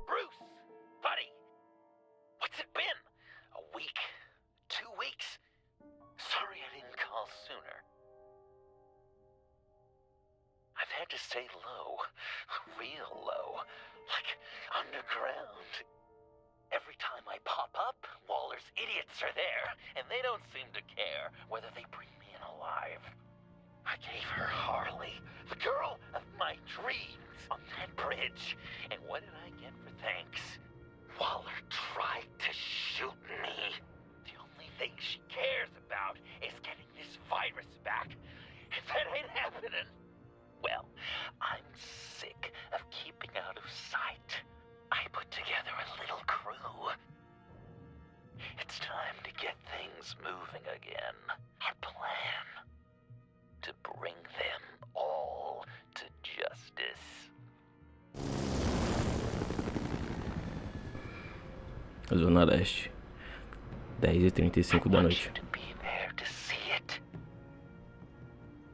Bruce, buddy, what's it been? A week? 2 weeks? Sorry I didn't call sooner. I've had to stay low, real low, like underground. Every time I pop up, Waller's idiots are there, and they don't seem to care whether they bring me in alive. I gave her Harley, the girl of my dreams, on that bridge, and what did I get for thanks? Waller tried to shoot me. The only thing she cares about is getting this virus back. If that ain't happening, well, I'm sick of keeping out of sight. I put together a little crew. It's time to get things moving again. Our plan: to bring them all to justice. Zona Leste, 10h35 da noite. To be there to see it.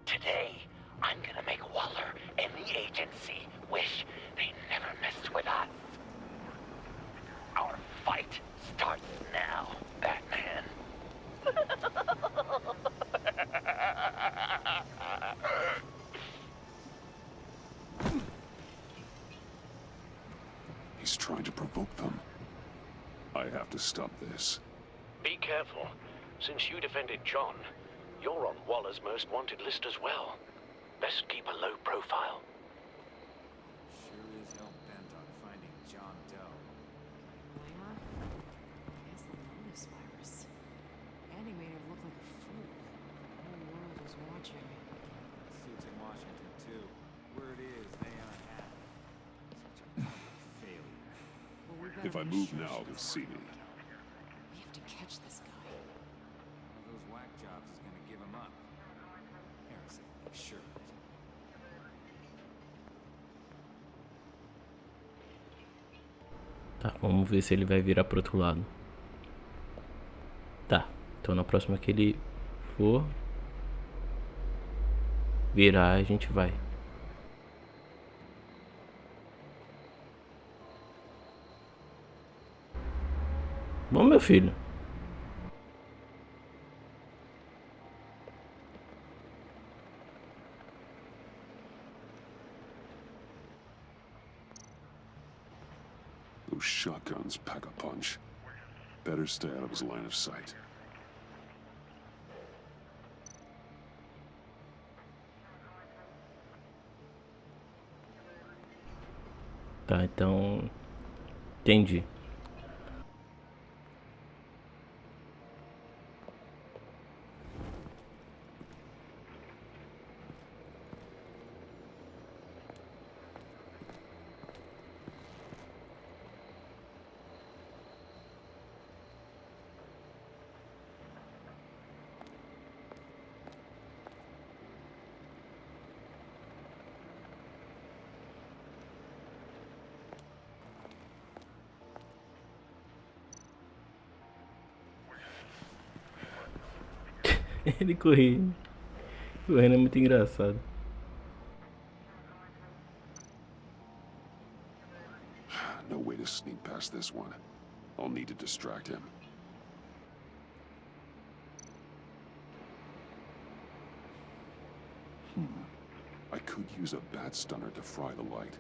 Today, I'm gonna make Waller and the agency wish they never messed with us. Our fight starts now, Batman. He's trying to provoke them. I have to stop this. Be careful. Since you defended John, you're on Waller's most wanted list as well. Best keep a low profile. Sure is hell bent on finding John Doe. Glamour? It's the Lotus virus. Andy made her look like a fool. The whole world was watching. Suits in Washington, too. Word is, they aren't happy. Such a public failure. Well, we better If I make move sure now, she they'll doesn't see me. find out. We have to catch this guy. One of those whack jobs is gonna give him up. Harrison will make sure of it. Tá, vamos ver se ele vai virar pro outro lado. Tá, então na próxima que ele for virar, a gente vai. Bom, meu filho. Those shotguns pack a punch. Better stay out of his line of sight. Tá, então entendi. Ele correndo. Correndo é muito engraçado. No way to sneak past this one. I'll need to distract him. I could use a bat stunner to fry the light.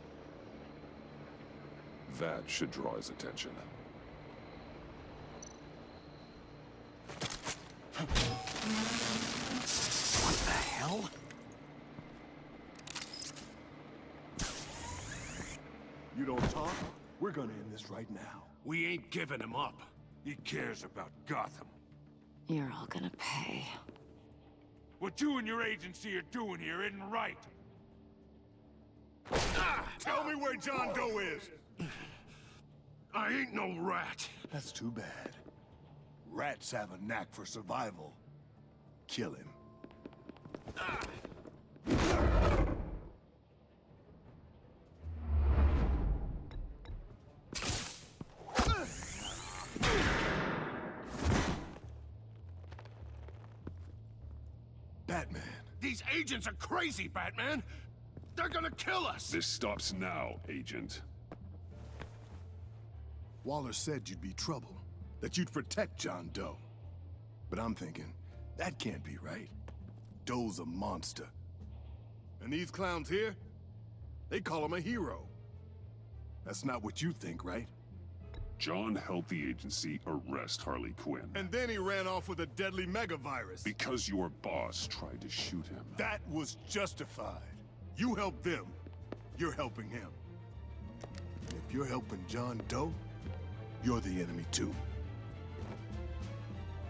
That should draw his attention. What the hell? You don't talk? We're gonna end this right now. We ain't giving him up. He cares about Gotham. You're all gonna pay. What you and your agency are doing here isn't right. Tell me where John Doe is! I ain't no rat. That's too bad. Rats have a knack for survival. Kill him. These agents are crazy, Batman! They're gonna kill us! This stops now, Agent. Waller said you'd be trouble, that you'd protect John Doe. But I'm thinking, that can't be right. Doe's a monster. And these clowns here, they call him a hero. That's not what you think, right? John helped the agency arrest Harley Quinn. And then he ran off with a deadly megavirus. Because your boss tried to shoot him. That was justified. You helped them, you're helping him. And if you're helping John Doe, you're the enemy too.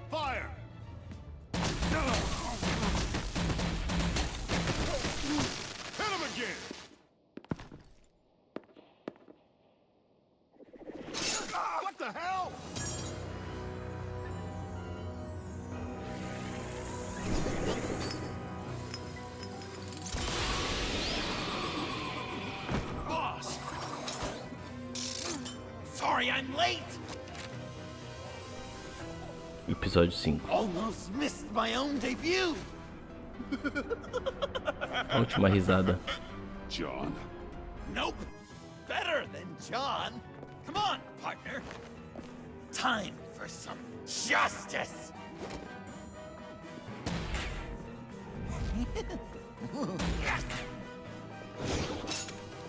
Fire! Hit him again! What the hell? Boss! Sorry I'm late! Episódio 5. Almost missed my own debut! Última Risada. John? Nope! Better than John! Come on, partner! Time for some justice!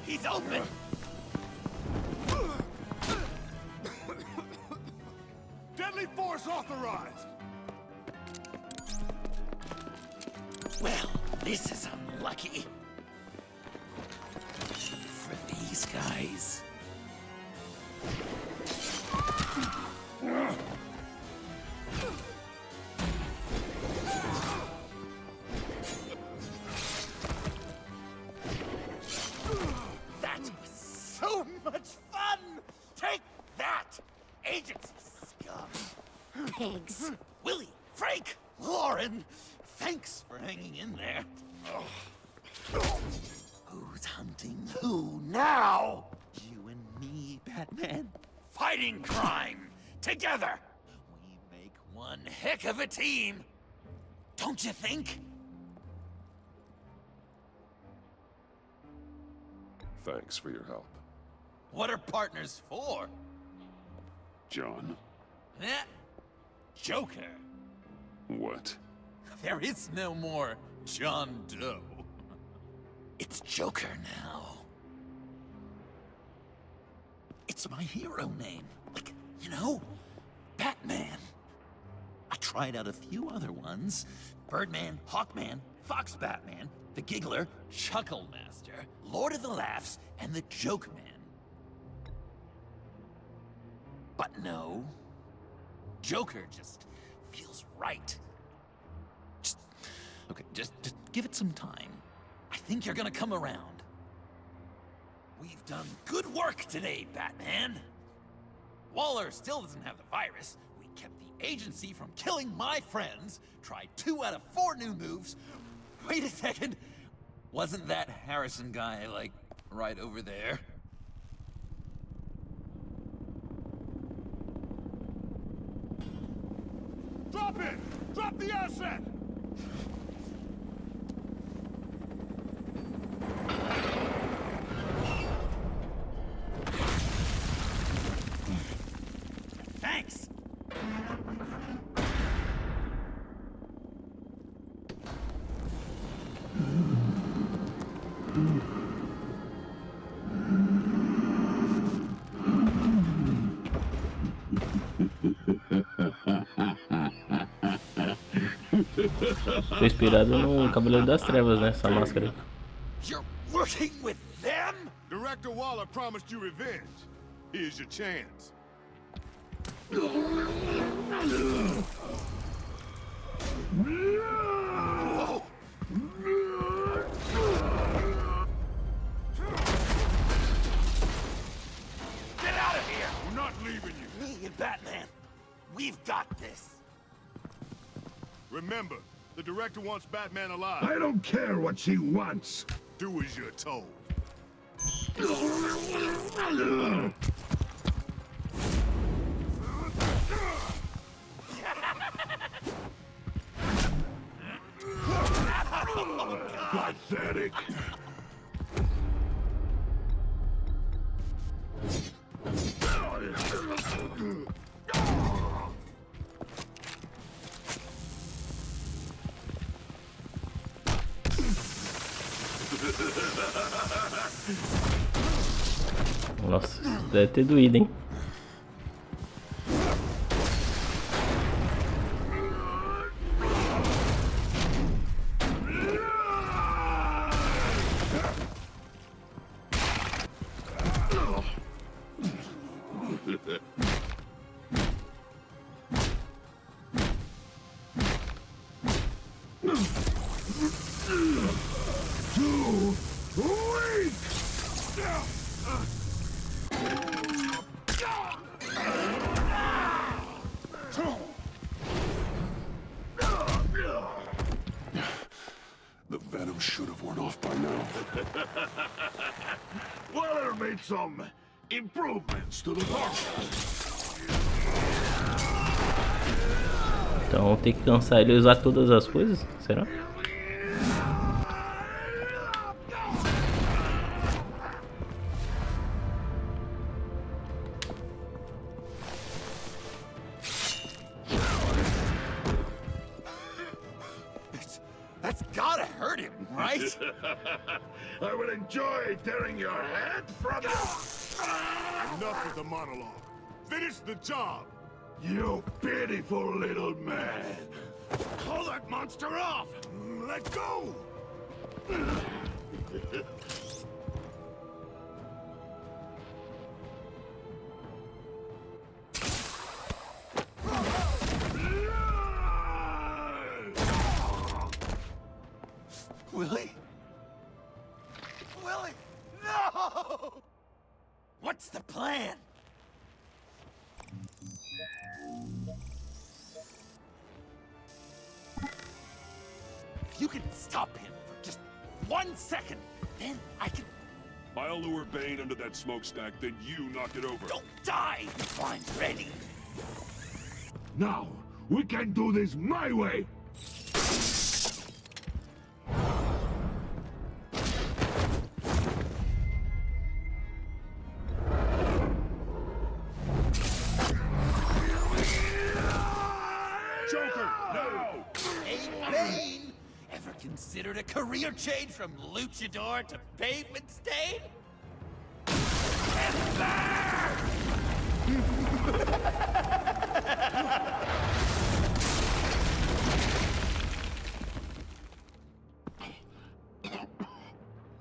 He's open! Deadly force authorized! Well, this is unlucky. For these guys. That was so much fun! Take that, agency scum! Pigs. Willie, Frank, Lauren, thanks for hanging in there. Who's hunting who now? You and me, Batman. Fighting crime together. We make one heck of a team. Don't you think? Thanks for your help. What are partners for? John? Eh? Joker. What? There is no more John Doe. It's Joker now. It's my hero name. Like, you know, Batman. I tried out a few other ones. Birdman, Hawkman, Fox Batman, the Giggler, Chuckle Master, Lord of the Laughs, and the Joke Man. But no. Joker just feels right. Just give it some time. I think you're gonna come around. We've done good work today, Batman. Waller still doesn't have the virus. We kept the agency from killing my friends. Tried 2 out of 4 new moves. Wait a second. Wasn't that Harrison guy, like, right over there? Drop it! Drop the asset! Thanks! Foi inspirado no Cavaleiro das Trevas, né? Essa máscara aí. You're working with them? Director Waller promised you revenge. Here's your chance. Whoa. Get out of here! We're not leaving you. Me and Batman, we've got this. Remember, the director wants Batman alive. I don't care what she wants. Do as you're told. Pathetic. Nossa, isso deve ter doído, hein? The venom should have worn off by now. Waller made some improvements to the formula. Então tem que cansar ele e usar todas as coisas? Será? That's gotta hurt him, right? I will enjoy tearing your head from you. Enough with the monologue. Finish the job. You pitiful little man. Call that monster off. Let go. Willie? Willie! No! What's the plan? If you can stop him for just 1 second, then I can... I'll lure Bane under that smokestack, then you knock it over. Don't die if I'm ready! Now, we can do this my way. Considered a career change from luchador to pavement stain?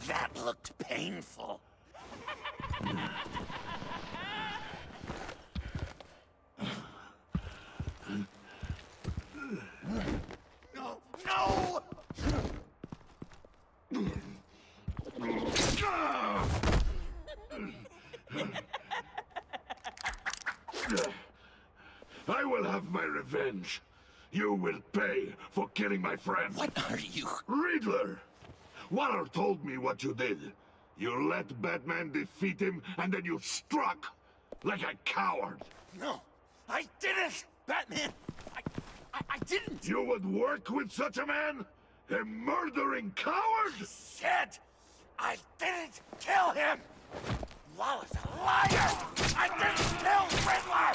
That looked painful. No! No! I will have my revenge. You will pay for killing my friend. What are you? Riddler! Waller told me what you did. You let Batman defeat him, and then you struck like a coward. No, I didn't! Batman! I didn't! You would work with such a man? A murdering coward? I said I didn't kill him! Waller's a liar! I didn't kill Riddler!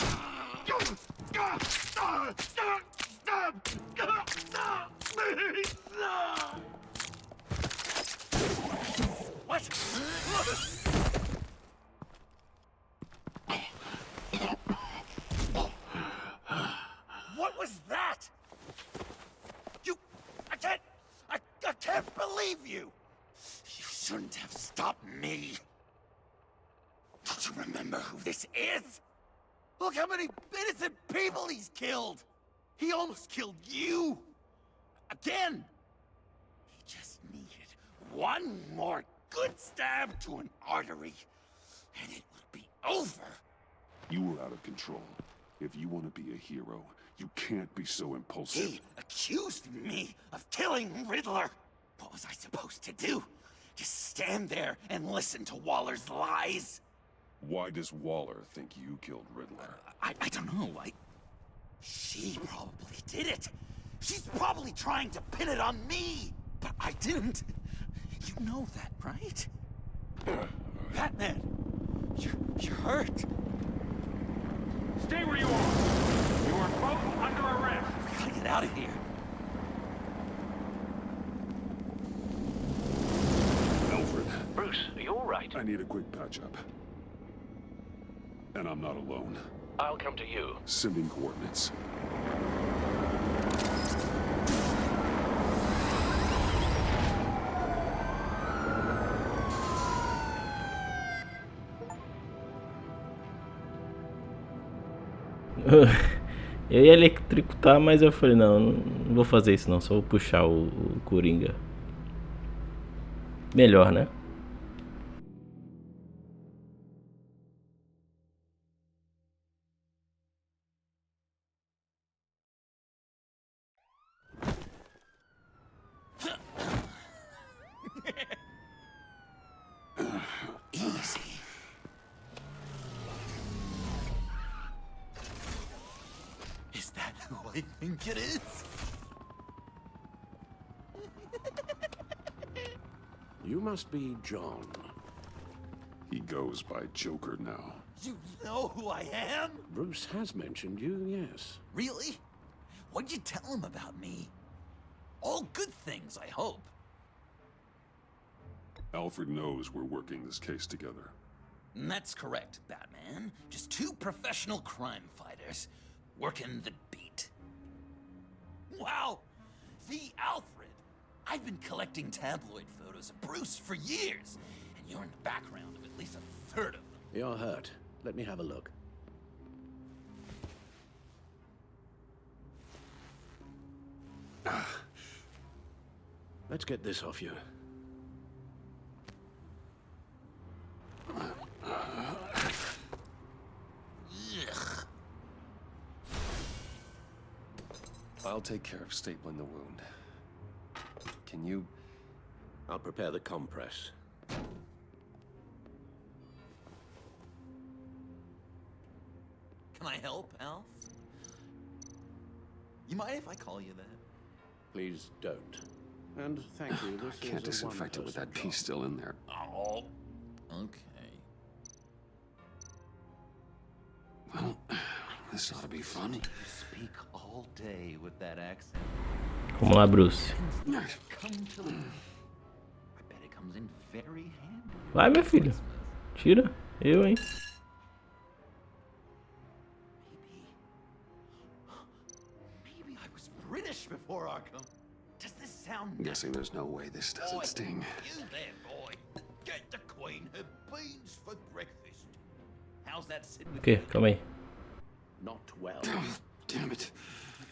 What? What was that? I can't believe you! You shouldn't have stopped me. Don't you remember who this is? Look how many innocent people he's killed! He almost killed you! Again! He just needed one more good stab to an artery, and it would be over! You were out of control. If you want to be a hero, you can't be so impulsive. He accused me of killing Riddler! What was I supposed to do? Just stand there and listen to Waller's lies? Why does Waller think you killed Riddler? I don't know. She probably did it. She's probably trying to pin it on me. But I didn't. You know that, right? Batman, you're hurt. Stay where you are. You are both under arrest. We gotta get out of here. Alfred, Bruce, are you all right? I need a quick patch-up. And I'm not alone. I'll come to you. Sending coordinates. Eu ia eletrocutar, mas eu falei, não vou fazer isso não, só vou puxar o Coringa. Melhor, né? Easy. Is that who I think it is? You must be John. He goes by Joker now. You know who I am? Bruce has mentioned you, yes. Really? What'd you tell him about me? All good things, I hope. Alfred knows we're working this case together. That's correct, Batman. Just two professional crime fighters working the beat. Wow! The Alfred! I've been collecting tabloid photos of Bruce for years, and you're in the background of at least a third of them. You're hurt. Let me have a look. Let's get this off you. Ugh. I'll take care of stapling the wound. Can you... I'll prepare the compress. Can I help, Alf? You mind if I call you that? Please don't. And thank you. This I can't is a disinfect it with that one-person piece job. still in there. Oh. Okay. Well, this ought to be fun. You speak all day with that accent. Vamos lá, Bruce. Come to the... I bet it comes in very handy. Vai, meu filho. Tira. Eu, hein. Maybe I was British before Arkham. Does this sound... I'm guessing there's no way this doesn't sting. You there, boy. Get the Queen her beans for breakfast. How's that sitting with Ok, calma aí. Not well. Damn it.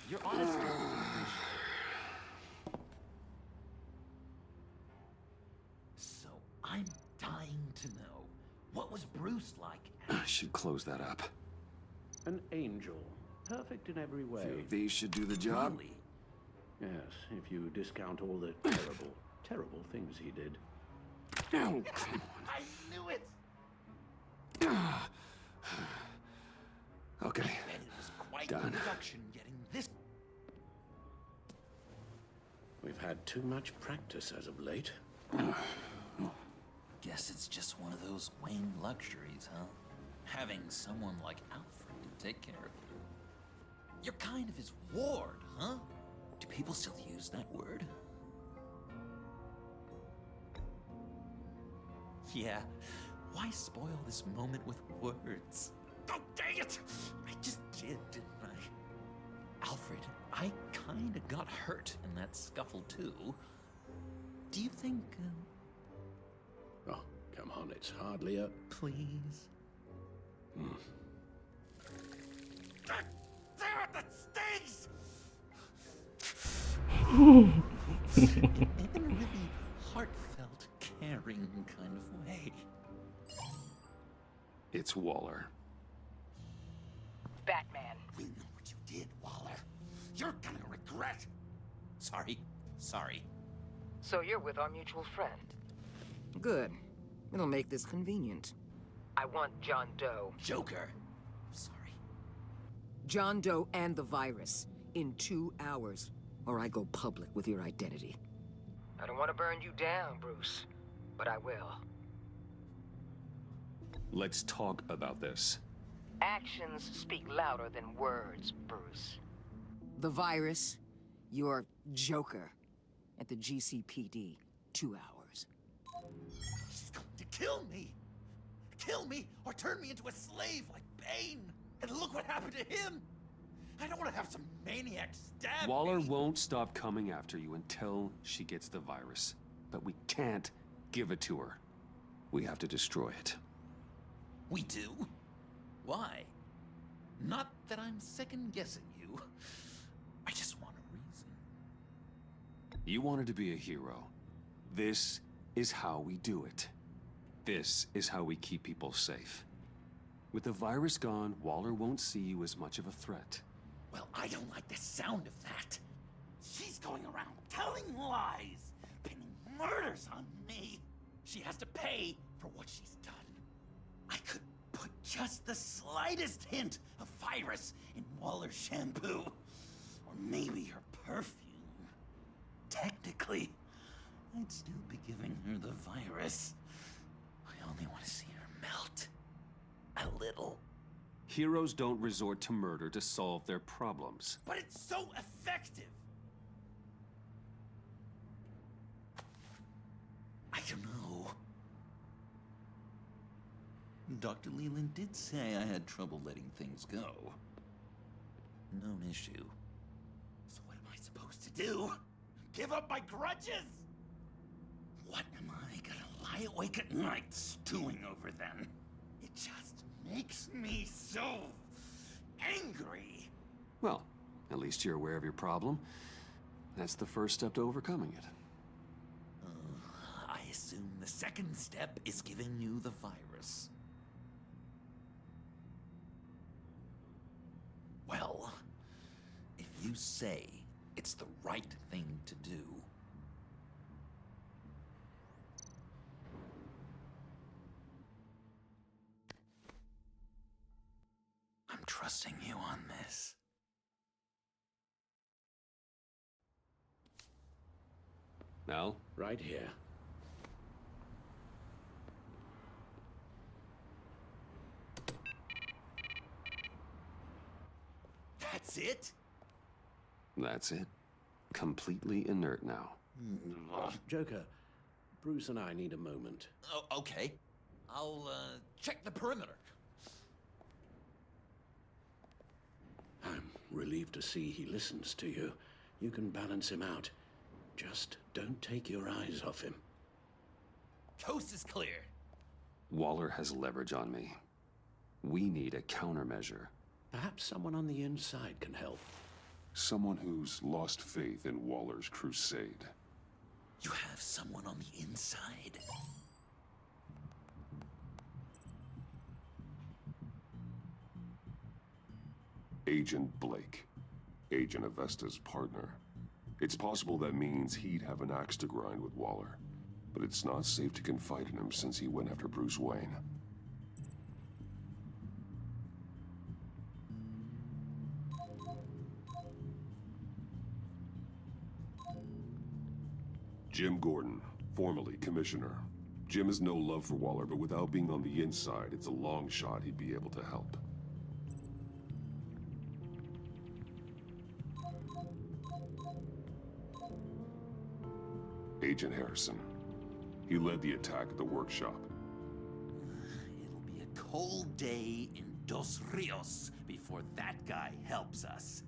Your honesty. So, I'm dying to know, what was Bruce like? I should close that up. An angel. Perfect in every way. Few of these should do the job. Really? Yes, if you discount all the terrible things he did. Oh, come I knew it! on. Okay. And it was quite Done. the production getting this. We've had too much practice as of late. Guess it's just one of those Wayne luxuries, huh? Having someone like Alfred to take care of you. You're kind of his ward, huh? Do people still use that word? Yeah. Why spoil this moment with words? Oh, dang it! I just did, didn't I? Alfred, I kinda got hurt in that scuffle, too. Do you think, Oh, come on, it's hardly a... please? Damn it, that stings! In a really heartfelt, caring kind of way. It's Waller. Batman. We know what you did, Waller. You're gonna regret. Sorry. So you're with our mutual friend. Good. It'll make this convenient. I want John Doe. Joker. Sorry. John Doe and the virus in 2 hours, or I go public with your identity. I don't want to burn you down, Bruce, but I will. Let's talk about this. Actions speak louder than words, Bruce. The virus, your Joker, at the GCPD, 2 hours. She's going to kill me! Kill me or turn me into a slave like Bane, and look what happened to him. I don't want to have some maniac stab Waller me. won't stop coming after you until she gets the virus. But we can't give it to her. We have to destroy it. We do? Why? Not that I'm second-guessing you. I just want a reason. You wanted to be a hero. This is how we do it. This is how we keep people safe. With the virus gone, Waller won't see you as much of a threat. Well, I don't like the sound of that. She's going around telling lies, pinning murders on me. She has to pay for what she's done. I could put just the slightest hint of virus in Waller's shampoo. Or maybe her perfume. Technically, I'd still be giving her the virus. I only want to see her melt. A little. Heroes don't resort to murder to solve their problems. But it's so effective! I don't know. Dr. Leland did say I had trouble letting things go. Known issue. So what am I supposed to do? Give up my grudges? What am I gonna lie awake at night stewing over then? It just makes me so angry. Well, at least you're aware of your problem. That's the first step to overcoming it. I assume the second step is giving you the virus. Well, if you say it's the right thing to do, I'm trusting you on this. Al? Right here. That's it? That's it. Completely inert now. Joker, Bruce and I need a moment. Oh, okay. I'll check the perimeter. I'm relieved to see he listens to you. You can balance him out. Just don't take your eyes off him. Coast is clear. Waller has leverage on me. We need a countermeasure. Perhaps someone on the inside can help. Someone who's lost faith in Waller's crusade. You have someone on the inside? Agent Blake. Agent Avesta's partner. It's possible that means he'd have an axe to grind with Waller. But it's not safe to confide in him since he went after Bruce Wayne. Jim Gordon, formerly Commissioner. Jim has no love for Waller, but without being on the inside, it's a long shot he'd be able to help. Agent Harrison. He led the attack at the workshop. It'll be a cold day in Dos Rios before that guy helps us.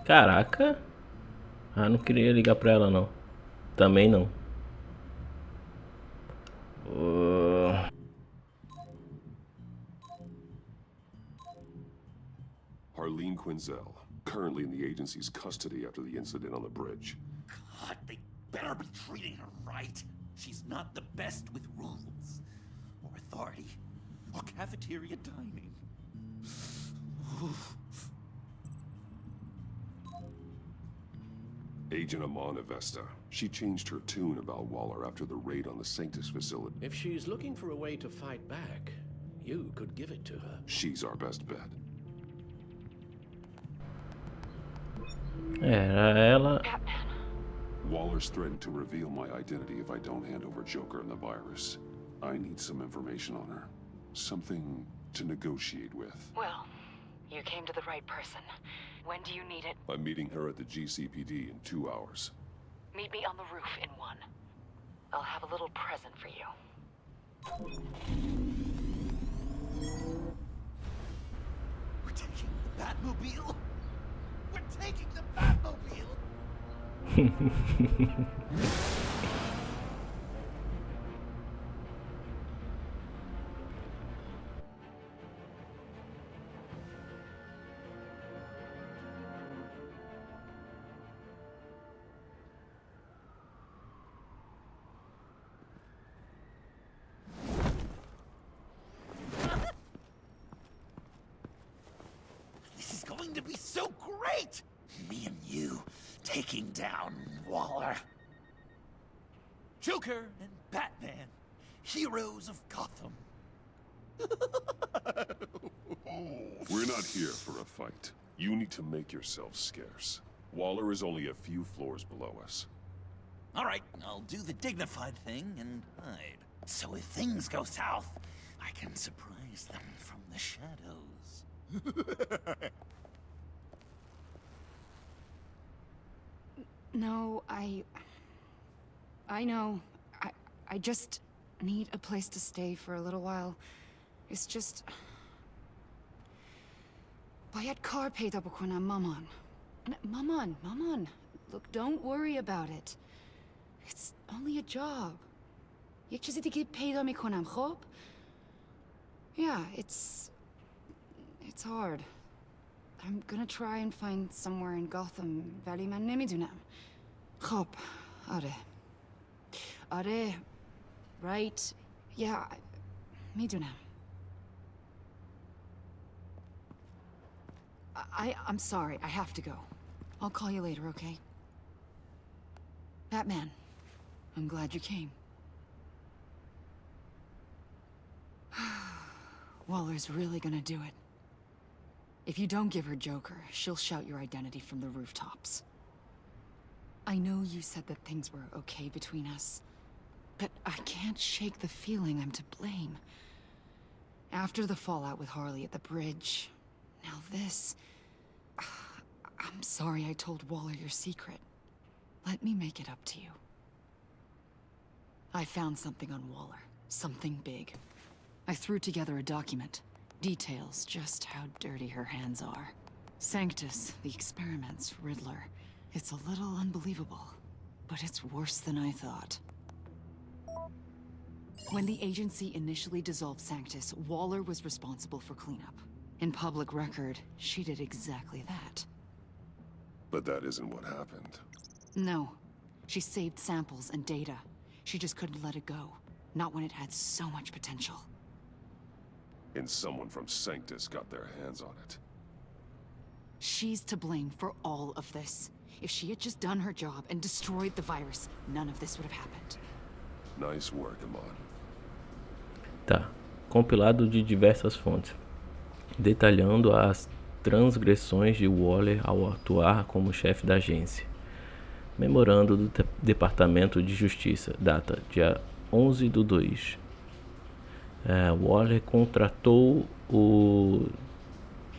Caraca. Ah, não queria ligar pra ela não. Também não. Harleen Quinzel, currently in the agency's custody after the incident on the bridge. God, they better be treating her right. She's not the best with rules, or authority, or cafeteria dining. Agent Amon Avesta. She changed her tune about Waller after the raid on the Sanctus facility. If she's looking for a way to fight back, you could give it to her. She's our best bet. Era ela. Waller's threatened to reveal my identity if I don't hand over Joker and the virus. I need some information on her. Something to negotiate with. Well, you came to the right person. When do you need it? I'm meeting her at the GCPD in 2 hours. Meet me on the roof in 1. I'll have a little present for you. We're taking the Batmobile? We're taking the Batmobile! This is going to be so great! Me and you taking down Waller. Joker and Batman, heroes of Gotham. We're not here for a fight. You need to make yourself scarce. Waller is only a few floors below us. All right, I'll do the dignified thing and hide. So if things go south, I can surprise them from the shadows. No, I know. I just need a place to stay for a little while. It's just... باید کار پیدا بکنم مامان. مامان. Look, don't worry about it. It's only a job. یک چیزی دیگه پیدا میکنم، خب؟ Yeah, it's hard. I'm gonna try and find somewhere in Gotham, ولی من نمیدونم. خب، آره. Right. Yeah, میدونم. I'm sorry, I have to go. I'll call you later, okay? Batman, I'm glad you came. Waller's really gonna do it. If you don't give her Joker, she'll shout your identity from the rooftops. I know you said that things were okay between us, but I can't shake the feeling I'm to blame. After the fallout with Harley at the bridge, now this... I'm sorry I told Waller your secret. Let me make it up to you. I found something on Waller. Something big. I threw together a document. Details just how dirty her hands are. Sanctus, the experiments, Riddler. It's a little unbelievable, but it's worse than I thought. When the agency initially dissolved Sanctus, Waller was responsible for cleanup. In public record, she did exactly that. But that isn't what happened. No. She saved samples and data. She just couldn't let it go. Not when it had so much potential. And someone from Sanctus got their hands on it. She's to blame for all of this. If she had just done her job and destroyed the virus, none of this would have happened. Nice work, Amon. Tá. Compilado de diversas fontes, detalhando as transgressões de Waller ao atuar como chefe da agência. Memorando do Departamento de Justiça, data dia 11/2. Waller contratou o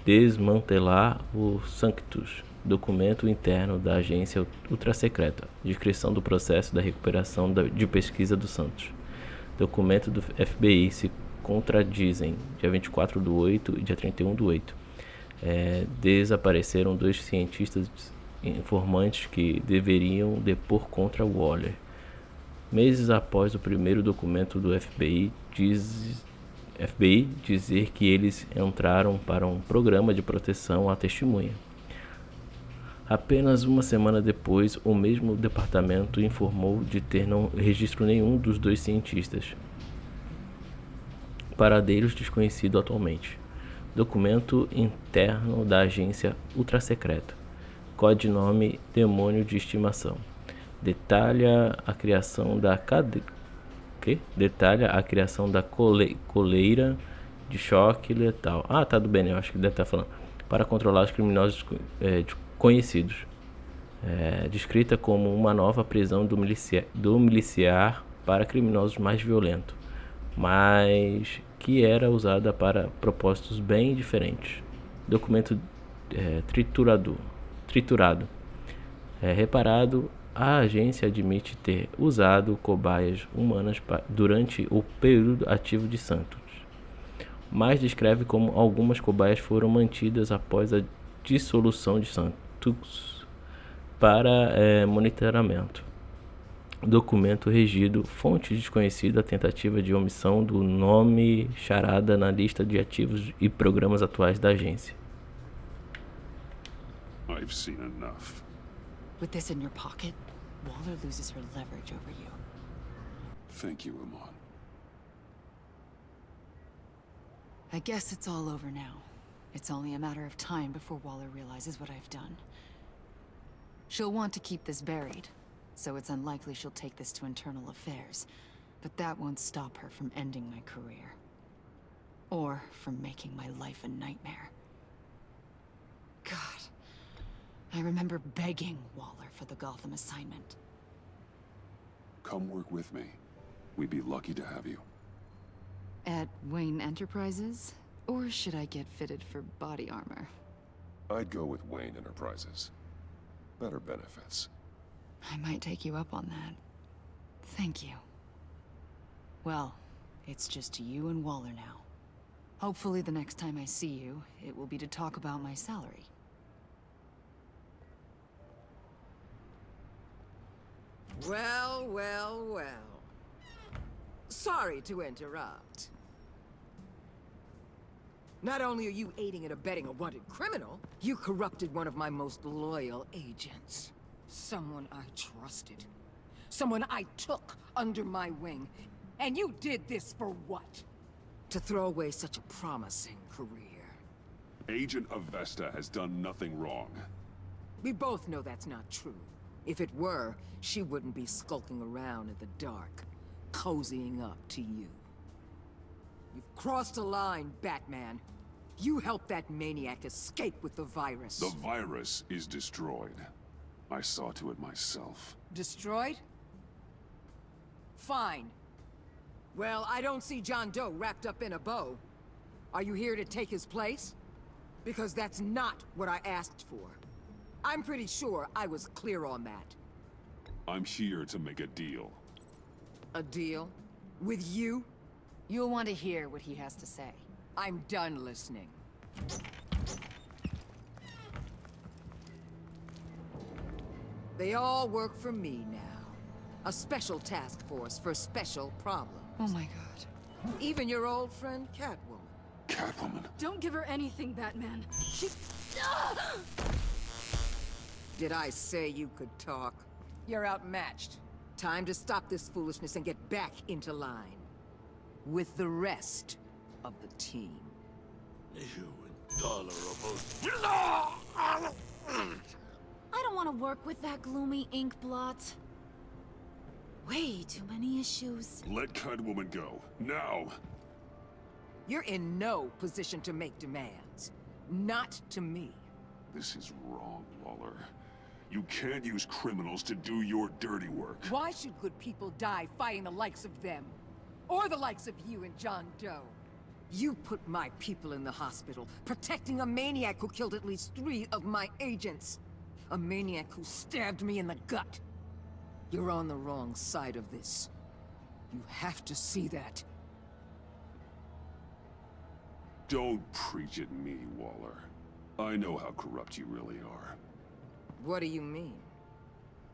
desmantelar o Sanctus, documento interno da agência ultrasecreta, descrição do processo da recuperação de pesquisa do Santos. Documento do FBI se contradizem, dia 24/8 e dia 31/8. Desapareceram 2 cientistas informantes que deveriam depor contra Waller. Meses após o primeiro documento do FBI dizer que eles entraram para um programa de proteção à testemunha. Apenas uma semana depois, o mesmo departamento informou de ter não registro nenhum dos 2 cientistas. Paradeiros desconhecidos atualmente. Documento interno da agência ultrasecreta. Codinome Demônio de Estimação. Detalha a criação da coleira de choque letal. Tá do bem, eu acho que deve estar falando. Para controlar os criminosos conhecidos. Descrita como uma nova prisão do miliciar para criminosos mais violentos, mas que era usada para propósitos bem diferentes. Documento triturado. Reparado, a agência admite ter usado cobaias humanas durante o período ativo de Santos. mas descreve como algumas cobaias foram mantidas após a dissolução de Santos para monitoramento. Documento regido, fonte desconhecida, tentativa de omissão do nome charada na lista de ativos e programas atuais da agência. I've seen enough. With this in your pocket, Waller loses her leverage over you. Thank you, Amon. I guess it's all over now. It's only a matter of time before Waller realizes what I've done. She'll want to keep this buried, so it's unlikely she'll take this to internal affairs. But that won't stop her from ending my career. Or from making my life a nightmare. God, I remember begging Waller for the Gotham assignment. Come work with me. We'd be lucky to have you. At Wayne Enterprises? Or should I get fitted for body armor? I'd go with Wayne Enterprises. Better benefits. I might take you up on that. Thank you. Well, it's just you and Waller now. Hopefully the next time I see you, it will be to talk about my salary. Well, well, well. Sorry to interrupt. Not only are you aiding and abetting a wanted criminal, you corrupted one of my most loyal agents. Someone I trusted. Someone I took under my wing. And you did this for what? To throw away such a promising career. Agent Avesta has done nothing wrong. We both know that's not true. If it were, she wouldn't be skulking around in the dark, cozying up to you. You've crossed a line, Batman. You helped that maniac escape with the virus. The virus is destroyed. I saw to it myself. Destroyed? Fine. Well, I don't see John Doe wrapped up in a bow. Are you here to take his place? Because that's not what I asked for. I'm pretty sure I was clear on that. I'm here to make a deal. A deal? With you? You'll want to hear what he has to say. I'm done listening. They all work for me now. A special task force for special problems. Oh my god. Even your old friend Catwoman. Catwoman? Don't give her anything, Batman. She's... Did I say you could talk? You're outmatched. Time to stop this foolishness and get back into line. With the rest of the team. You intolerable... I don't want to work with that gloomy ink blot. Way too many issues. Let Catwoman go. Now! You're in no position to make demands. Not to me. This is wrong, Waller. You can't use criminals to do your dirty work. Why should good people die fighting the likes of them? Or the likes of you and John Doe? You put my people in the hospital, protecting a maniac who killed at least 3 of my agents. A maniac who stabbed me in the gut. You're on the wrong side of this. You have to see that. Don't preach at me, Waller. I know how corrupt you really are. What do you mean?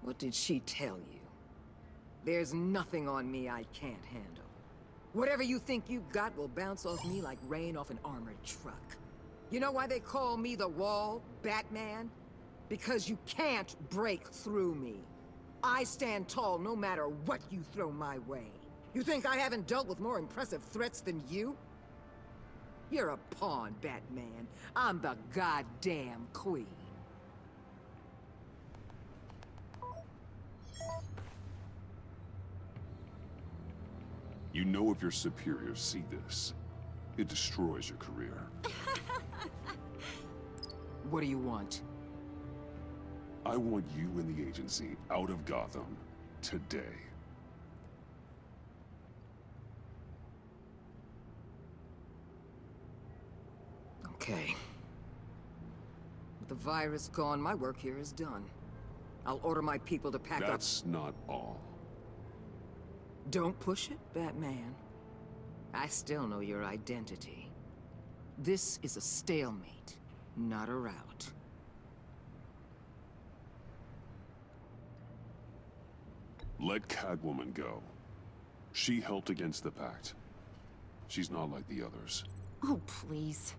What did she tell you? There's nothing on me I can't handle. Whatever you think you've got will bounce off me like rain off an armored truck. You know why they call me the Wall, Batman? Because you can't break through me. I stand tall no matter what you throw my way. You think I haven't dealt with more impressive threats than you? You're a pawn, Batman. I'm the goddamn queen. You know if your superiors see this, it destroys your career. What do you want? I want you and the agency out of Gotham today. Okay. With the virus gone, my work here is done. I'll order my people to pack up. That's not all. Don't push it, Batman. I still know your identity. This is a stalemate, not a rout. Let Catwoman go. She helped against the Pact. She's not like the others. Oh, please.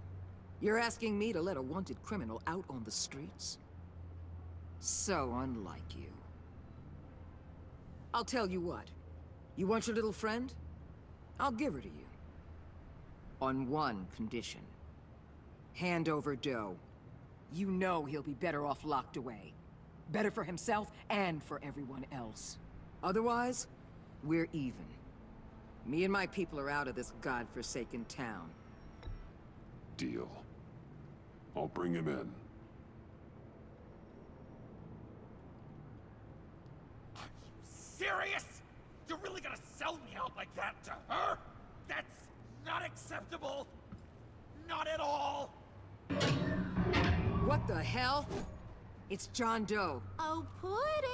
You're asking me to let a wanted criminal out on the streets? So unlike you. I'll tell you what. You want your little friend? I'll give her to you. On one condition. Hand over dough. You know he'll be better off locked away. Better for himself and for everyone else. Otherwise, we're even. Me and my people are out of this godforsaken town. Deal. I'll bring him in. Serious? You're really gonna sell me out like that to her? That's not acceptable. Not at all. What the hell? It's John Doe. Oh, Puddin'!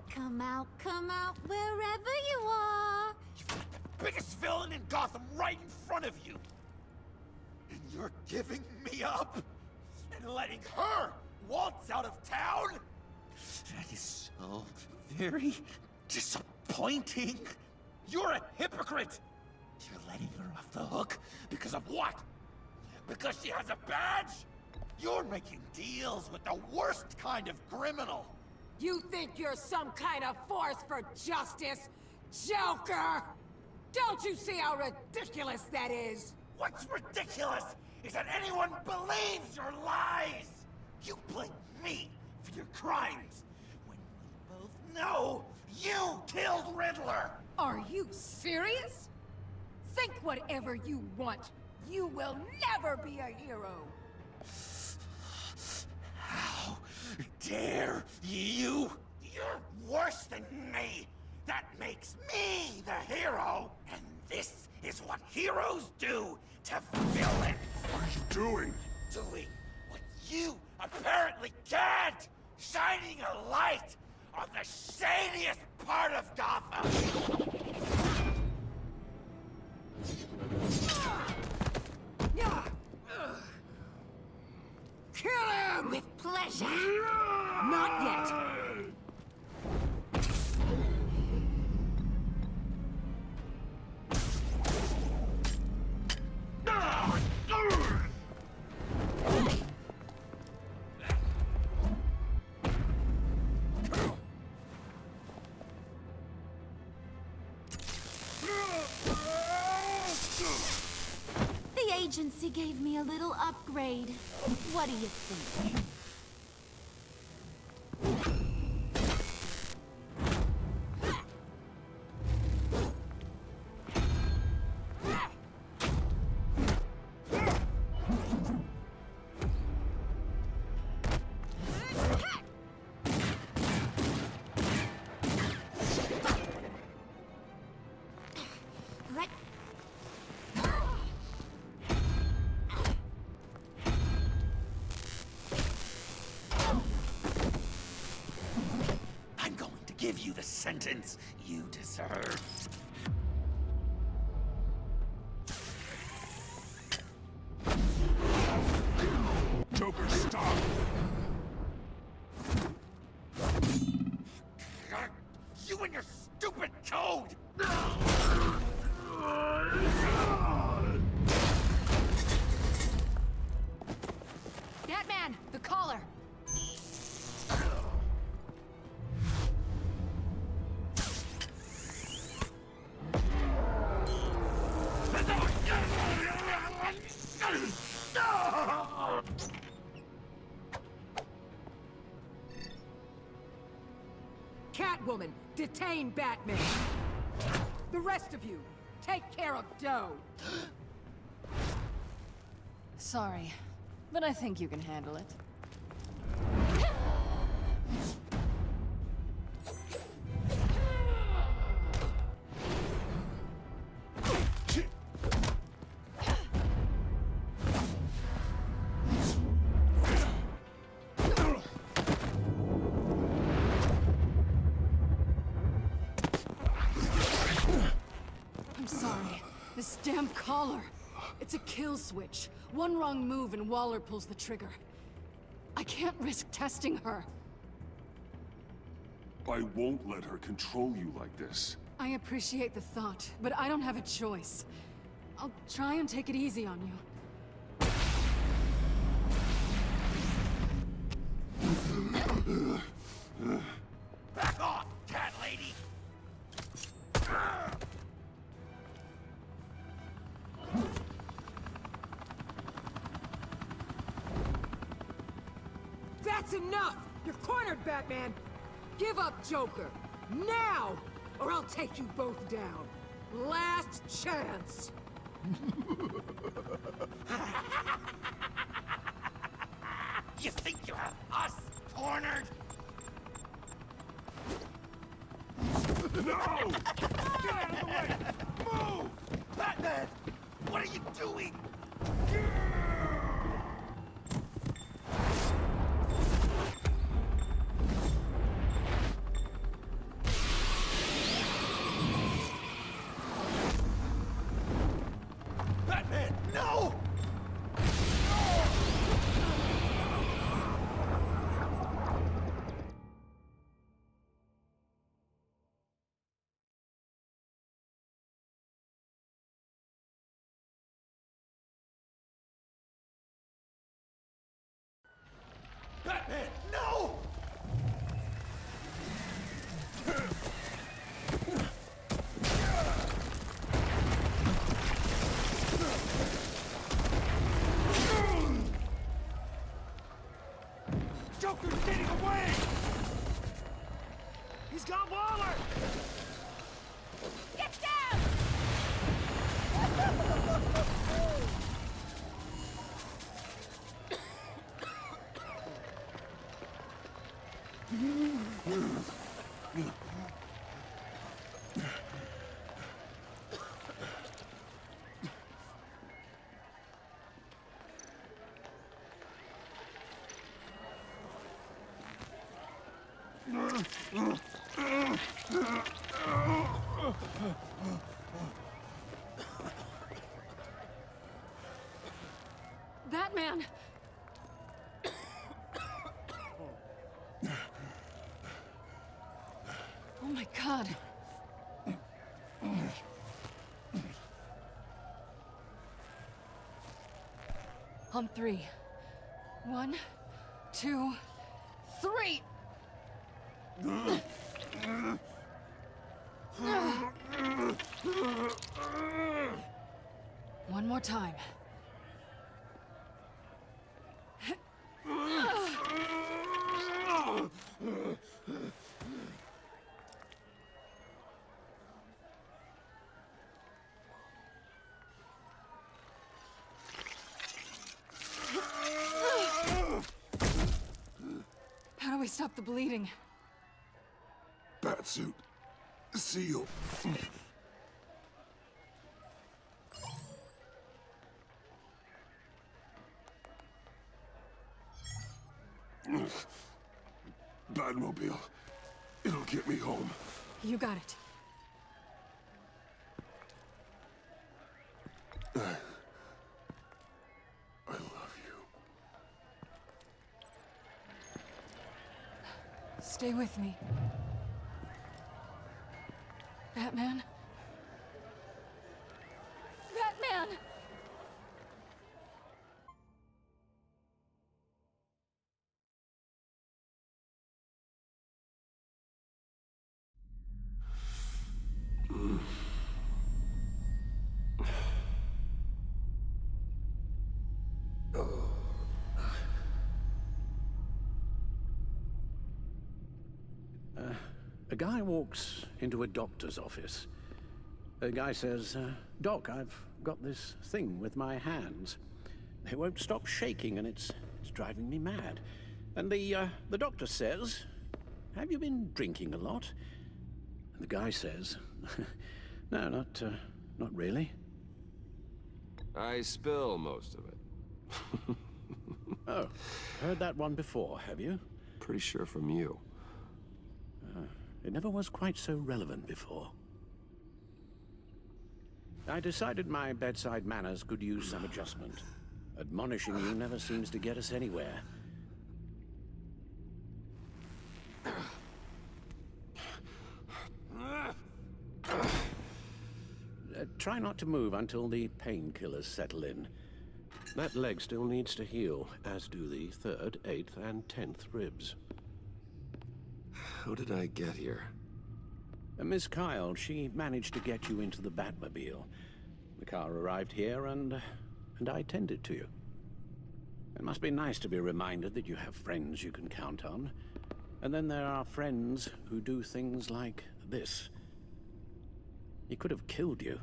Come out, wherever you are. You've got the biggest villain in Gotham right in front of you. And you're giving me up? And letting her waltz out of town? That is so very disappointing. You're a hypocrite. You're letting her off the hook because of what? Because she has a badge? You're making deals with the worst kind of criminal. You think you're some kind of force for justice, Joker? Don't you see how ridiculous that is? What's ridiculous is that anyone believes your lies. You blame me for your crimes when we both know you killed Riddler. Are you serious? Think whatever you want. You will never be a hero. How dare you? You're worse than me. That makes me the hero. And this is what heroes do to villains. What are you doing? Doing what you apparently can't. Shining a light on the shadiest part of Gotham. Kill him! With pleasure. Not yet. The agency gave me a little upgrade. What do you think? Give you the sentence you deserve. Joker, stop! You and your stupid code! Batman, the collar. Catwoman, detain Batman. The rest of you, take care of Doe. Sorry, but I think you can handle it. This damn collar. It's a kill switch. One wrong move and Waller pulls the trigger. I can't risk testing her. I won't let her control you like this. I appreciate the thought, but I don't have a choice. I'll try and take it easy on you. Back off, cat lady! That's enough! You're cornered, Batman! Give up, Joker! Now! Or I'll take you both down. Last chance! You think you have us cornered? No! Get out of the way! Move! Batman! What are you doing? Batman, no! Batman, no! Joker's getting away! He's got Waller! Get down! Batman! Oh my God. On three. 1, 2, 3! One more time. How do we stop the bleeding? Batsuit. Seal. Batmobile. It'll get me home. You got it. I love you. Stay with me. Batman? Batman! A guy walks into a doctor's office. The guy says, Doc, I've got this thing with my hands. They won't stop shaking and it's driving me mad. And the doctor says, have you been drinking a lot? And the guy says, no, not really. I spill most of it. Oh, heard that one before, have you? Pretty sure from you. It never was quite so relevant before. I decided my bedside manners could use some adjustment. Admonishing you never seems to get us anywhere. Try not to move until the painkillers settle in. That leg still needs to heal, as do the 3rd, 8th, and 10th ribs. How did I get here? Miss Kyle, she managed to get you into the Batmobile. The car arrived here, and I tended to you. It must be nice to be reminded that you have friends you can count on. And then there are friends who do things like this. He could have killed you.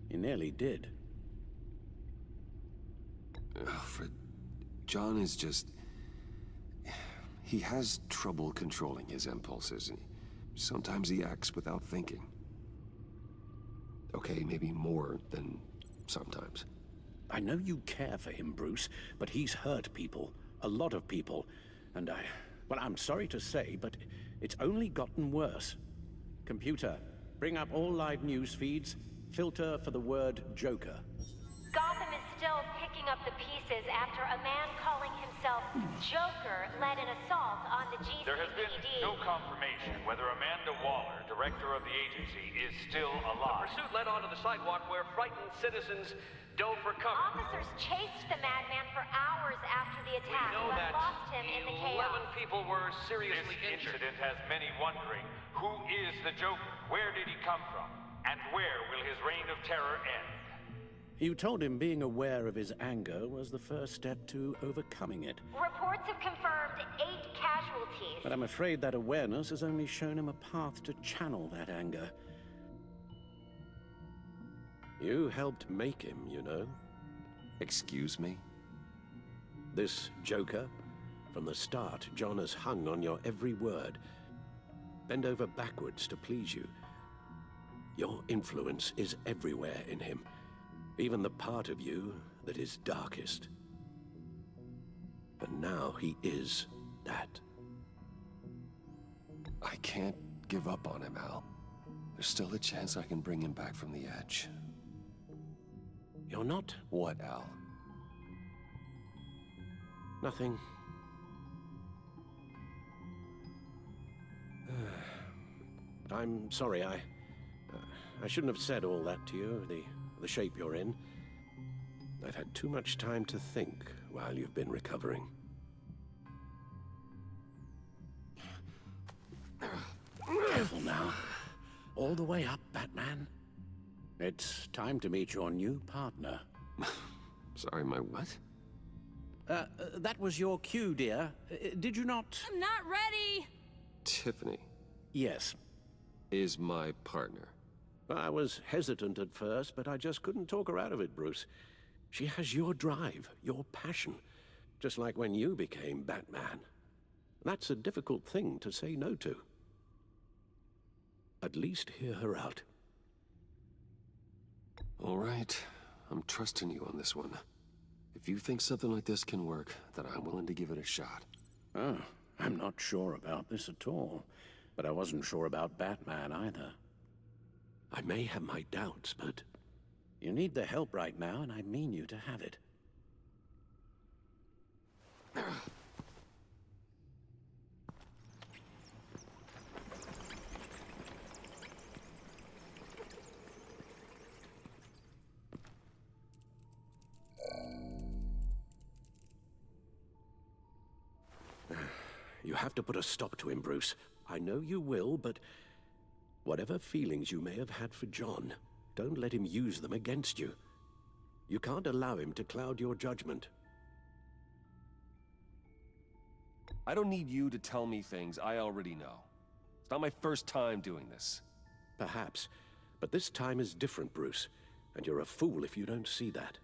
He nearly did. Alfred, John is just... He has trouble controlling his impulses, and sometimes he acts without thinking. Okay, maybe more than sometimes. I know you care for him, Bruce, but he's hurt people. A lot of people. And well, I'm sorry to say, but it's only gotten worse. Computer, bring up all live news feeds. Filter for the word Joker. Gotham is still picking up the pieces after a man calling himself Joker led an assault on the GCPD. There has been no confirmation whether Amanda Waller, director of the agency, is still alive. The pursuit led onto the sidewalk where frightened citizens dove for cover. Officers chased the madman for hours after the attack, We know but that lost him in the chaos. 11 people were seriously This injured. incident has many wondering, who is the Joker? Where did he come from? And where will his reign of terror end? You told him being aware of his anger was the first step to overcoming it. Reports have confirmed 8 casualties. But I'm afraid that awareness has only shown him a path to channel that anger. You helped make him, you know. Excuse me? This Joker, from the start, John has hung on your every word. Bend over backwards to please you. Your influence is everywhere in him. Even the part of you that is darkest. And now he is that. I can't give up on him, Al. There's still a chance I can bring him back from the edge. You're not? What, Al? Nothing. I'm sorry, I shouldn't have said all that to you, the shape you're in. I've had too much time to think while you've been recovering. Careful now. All the way up, Batman. It's time to meet your new partner. Sorry, my what? That was your cue, dear. Did you not? I'm not ready! Tiffany. Yes. Is my partner. I was hesitant at first, but I just couldn't talk her out of it, Bruce. She has your drive, your passion, just like when you became Batman. That's a difficult thing to say no to. At least hear her out. All right. I'm trusting you on this one. If you think something like this can work, then I'm willing to give it a shot. Oh, I'm not sure about this at all. But I wasn't sure about Batman either. I may have my doubts, but you need the help right now, and I mean you to have it. You have to put a stop to him, Bruce. I know you will, but whatever feelings you may have had for John, don't let him use them against you. You can't allow him to cloud your judgment. I don't need you to tell me things I already know. It's not my first time doing this. Perhaps, but this time is different, Bruce, and you're a fool if you don't see that.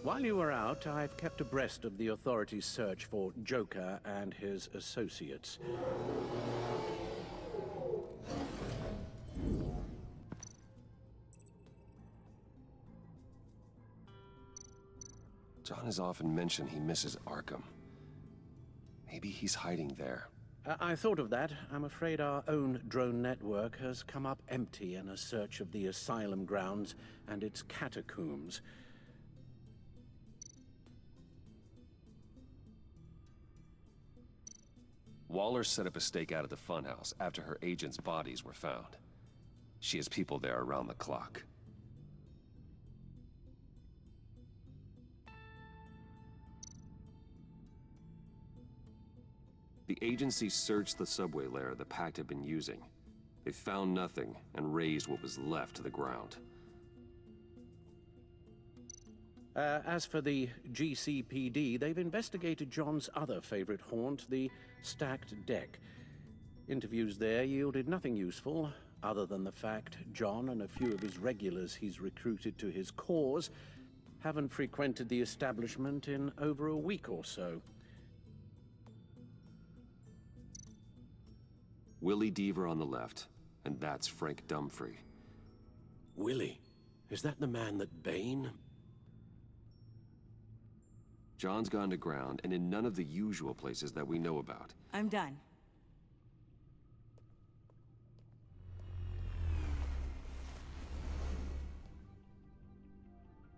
While you were out, I've kept abreast of the authorities' search for Joker and his associates. John has often mentioned he misses Arkham. Maybe he's hiding there. I thought of that. I'm afraid our own drone network has come up empty in a search of the asylum grounds and its catacombs. Waller set up a stakeout at the funhouse after her agents' bodies were found. She has people there around the clock. The agency searched the subway lair the Pact had been using. They found nothing and razed what was left to the ground. As for the GCPD, they've investigated John's other favorite haunt, the stacked deck. Interviews there yielded nothing useful, other than the fact John and a few of his regulars he's recruited to his cause haven't frequented the establishment in over a week or so. Willie Deaver on the left, and that's Frank Dumfrey. Willie? Is that the man that Bane? John's gone to ground, and in none of the usual places that we know about. I'm done.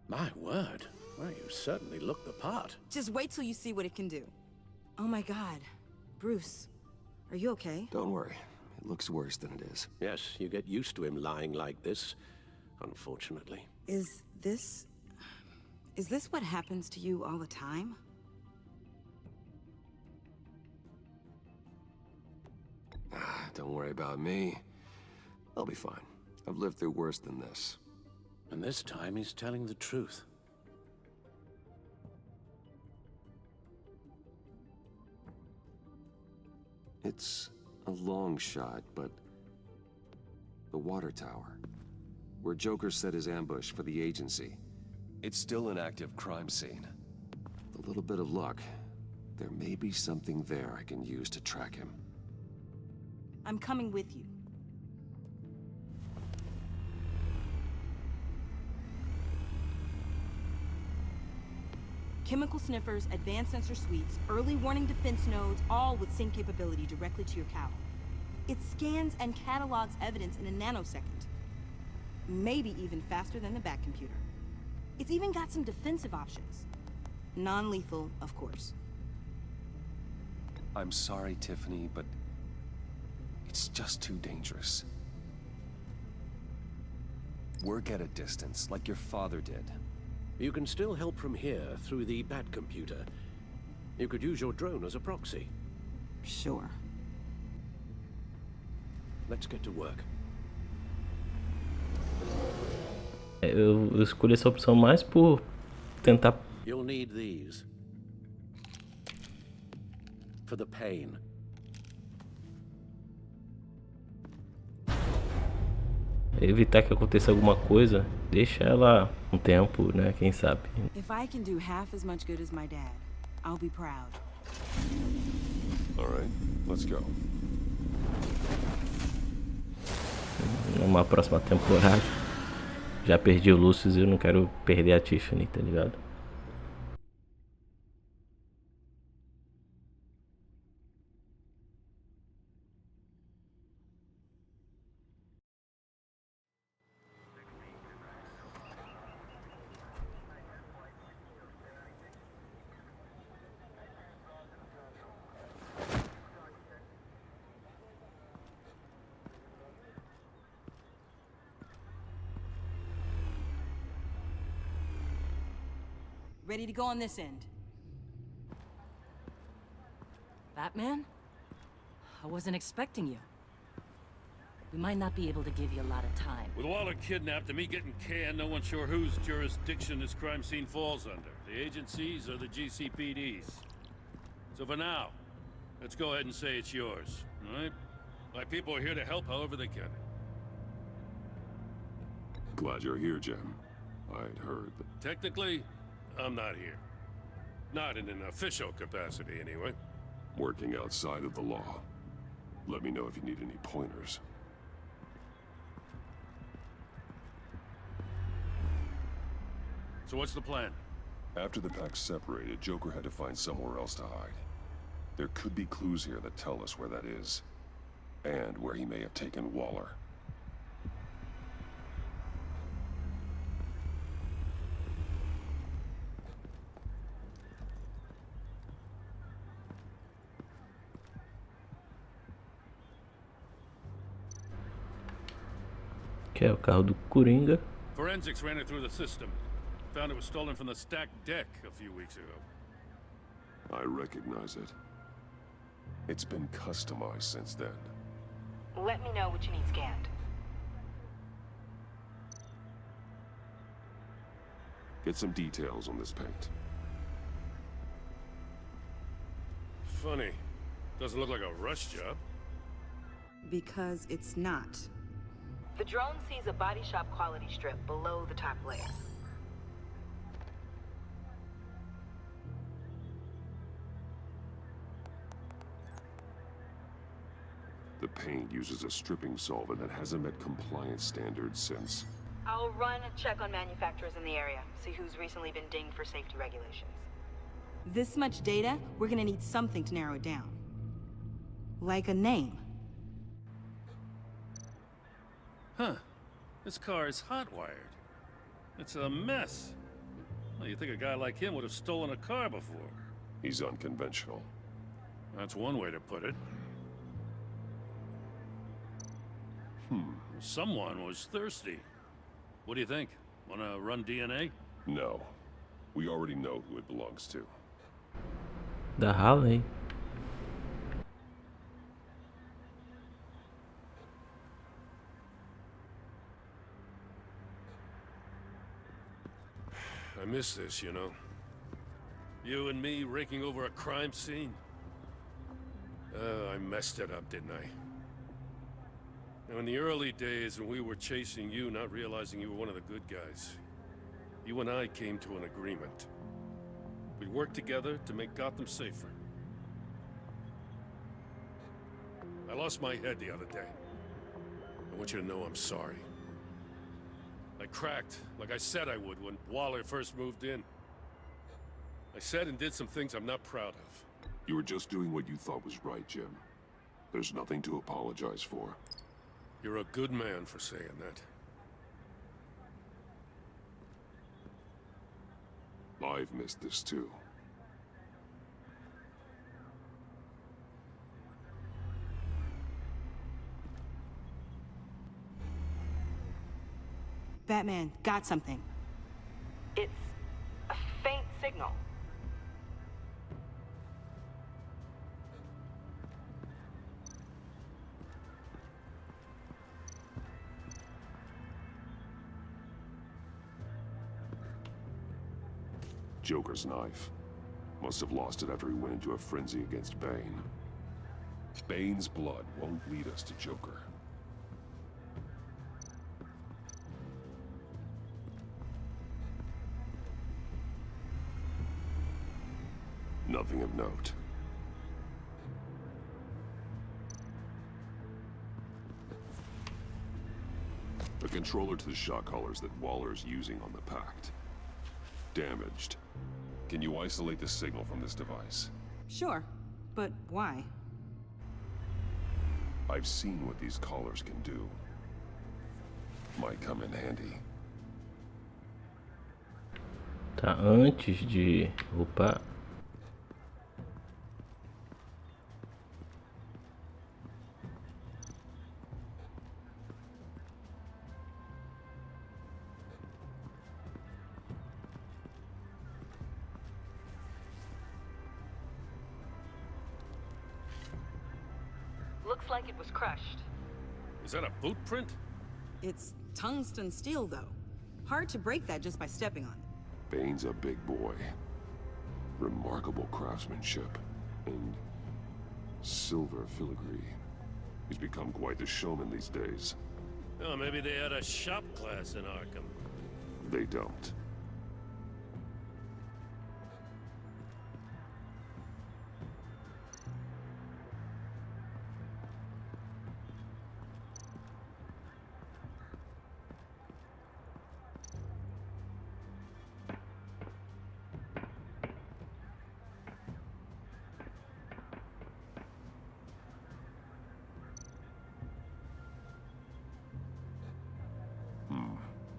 My word. Well, you certainly look the part. Just wait till you see what it can do. Oh my God. Bruce, are you okay? Don't worry. It looks worse than it is. Yes, you get used to him lying like this, unfortunately. Is this what happens to you all the time? Don't worry about me. I'll be fine. I've lived through worse than this. And this time he's telling the truth. It's a long shot, but the water tower, where Joker set his ambush for the agency, it's still an active crime scene. With a little bit of luck, there may be something there I can use to track him. I'm coming with you. Chemical sniffers, advanced sensor suites, early warning defense nodes, all with sync capability directly to your cowl. It scans and catalogs evidence in a nanosecond. Maybe even faster than the Bat computer. It's even got some defensive options. Non-lethal, of course. I'm sorry, Tiffany, but it's just too dangerous. Work at a distance, like your father did. You can still help from here through the Bat computer. You could use your drone as a proxy. Sure. Let's get to work. Eu escolhi essa opção mais por tentar. You'll need these. For the pain. Evitar que aconteça alguma coisa, deixa ela um tempo, né? Quem sabe. If I can do half as much good as my dad, I'll be proud. All right, let's go. Numa próxima temporada. Já perdi o Lucius e eu não quero perder a Tiffany, tá ligado? Ready to go on this end. Batman? I wasn't expecting you. We might not be able to give you a lot of time. With Waller kidnapped and me getting canned, no one's sure whose jurisdiction this crime scene falls under. The agencies or the GCPD's. So for now, let's go ahead and say it's yours, all right? My people are here to help however they can. Glad you're here, Jim. I'd heard that... Technically, I'm not here. Not in an official capacity, anyway. Working outside of the law. Let me know if you need any pointers. So what's the plan? After the pack separated, Joker had to find somewhere else to hide. There could be clues here that tell us where that is, and where he may have taken Waller. Que é o carro do Coringa. Forensics ran it through the system. Found it was stolen from the stacked deck a few weeks ago. I recognize it. It's been customized since then. Let me know what you need scanned. Get some details on this paint. Funny. Doesn't look like a rush job. Because it's not. The drone sees a body shop quality strip below the top layer. The paint uses a stripping solvent that hasn't met compliance standards since. I'll run a check on manufacturers in the area, see who's recently been dinged for safety regulations. This much data, we're gonna need something to narrow it down. Like a name. Huh. This car is hot-wired. It's a mess. Well, you'd think a guy like him would have stolen a car before. He's unconventional. That's one way to put it. Someone was thirsty. What do you think? Wanna run DNA? No. We already know who it belongs to. Da Harley. I miss this, you know. You and me raking over a crime scene. I messed it up, didn't I? Now, in the early days when we were chasing you, not realizing you were one of the good guys, you and I came to an agreement. We'd work together to make Gotham safer. I lost my head the other day. I want you to know I'm sorry. I cracked, like I said I would when Waller first moved in. I said and did some things I'm not proud of. You were just doing what you thought was right, Jim. There's nothing to apologize for. You're a good man for saying that. I've missed this too. Batman, got something. It's a faint signal. Joker's knife. Must have lost it after he went into a frenzy against Bane. Bane's blood won't lead us to Joker. Nothing of note. A controller to the shock collars that Waller's using on the Pact. Damaged. Can you isolate the signal from this device? Sure, but why? I've seen what these collars can do. Might come in handy. Tá antes de upar. Looks like it was crushed. Is that a boot print? It's tungsten steel, though. Hard to break that just by stepping on it. Bane's a big boy. Remarkable craftsmanship. And silver filigree. He's become quite the showman these days. Oh, maybe they had a shop class in Arkham. They don't.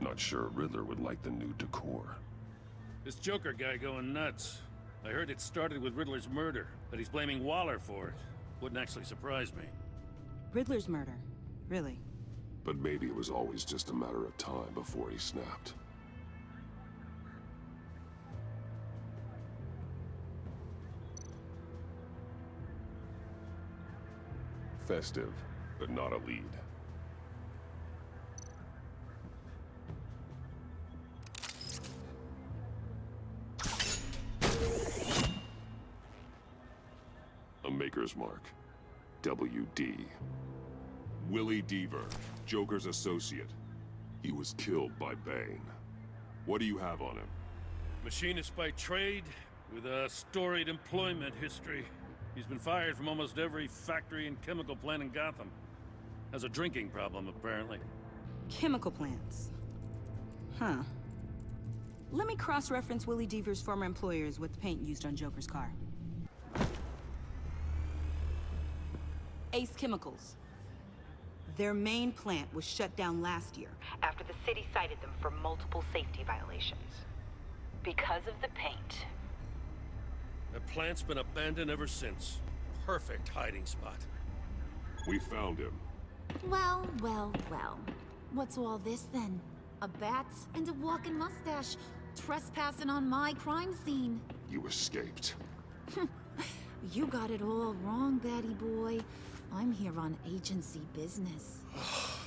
Not sure Riddler would like the new decor. This Joker guy going nuts. I heard it started with Riddler's murder, but he's blaming Waller for it. Wouldn't actually surprise me. Riddler's murder? Really? But maybe it was always just a matter of time before he snapped. Festive, but not a lead. A Maker's Mark. WD. Willie Deaver, Joker's associate. He was killed by Bane. What do you have on him? Machinist by trade, with a storied employment history. He's been fired from almost every factory and chemical plant in Gotham. Has a drinking problem, apparently. Chemical plants. Huh. Let me cross-reference Willie Deaver's former employers with the paint used on Joker's car. Ace Chemicals. Their main plant was shut down last year after the city cited them for multiple safety violations. Because of the paint. The plant's been abandoned ever since. Perfect hiding spot. We found him. Well, well, well. What's all this then? A bat and a walking mustache, trespassing on my crime scene. You escaped. You got it all wrong, Batty boy. I'm here on agency business.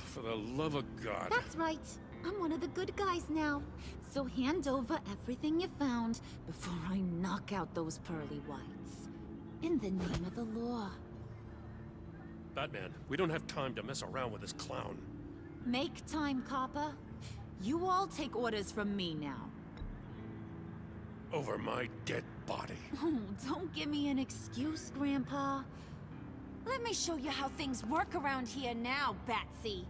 For the love of God. That's right. I'm one of the good guys now. So hand over everything you found before I knock out those pearly whites. In the name of the law. Batman, we don't have time to mess around with this clown. Make time, copper. You all take orders from me now. Over my dead body. Oh, don't give me an excuse, Grandpa. Let me show you how things work around here now, Batsy.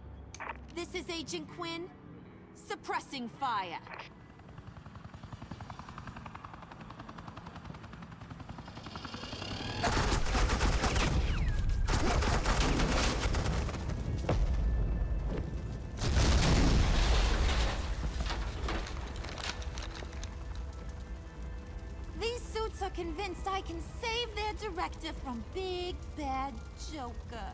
This is Agent Quinn, suppressing fire. These suits are convinced I can save their director from Big Bad Joker.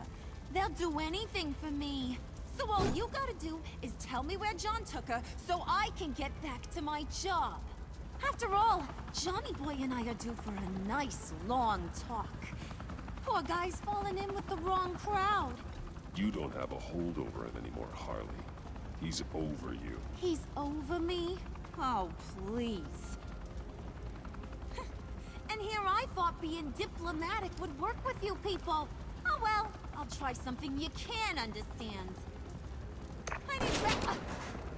They'll do anything for me. So all you gotta do is tell me where John took her so I can get back to my job. After all, Johnny Boy and I are due for a nice long talk. Poor guy's fallen in with the wrong crowd. You don't have a hold over him anymore, Harley. He's over you. He's over me? Oh, please. And here I thought being diplomatic would work with you people. Oh well, I'll try something you can understand. I need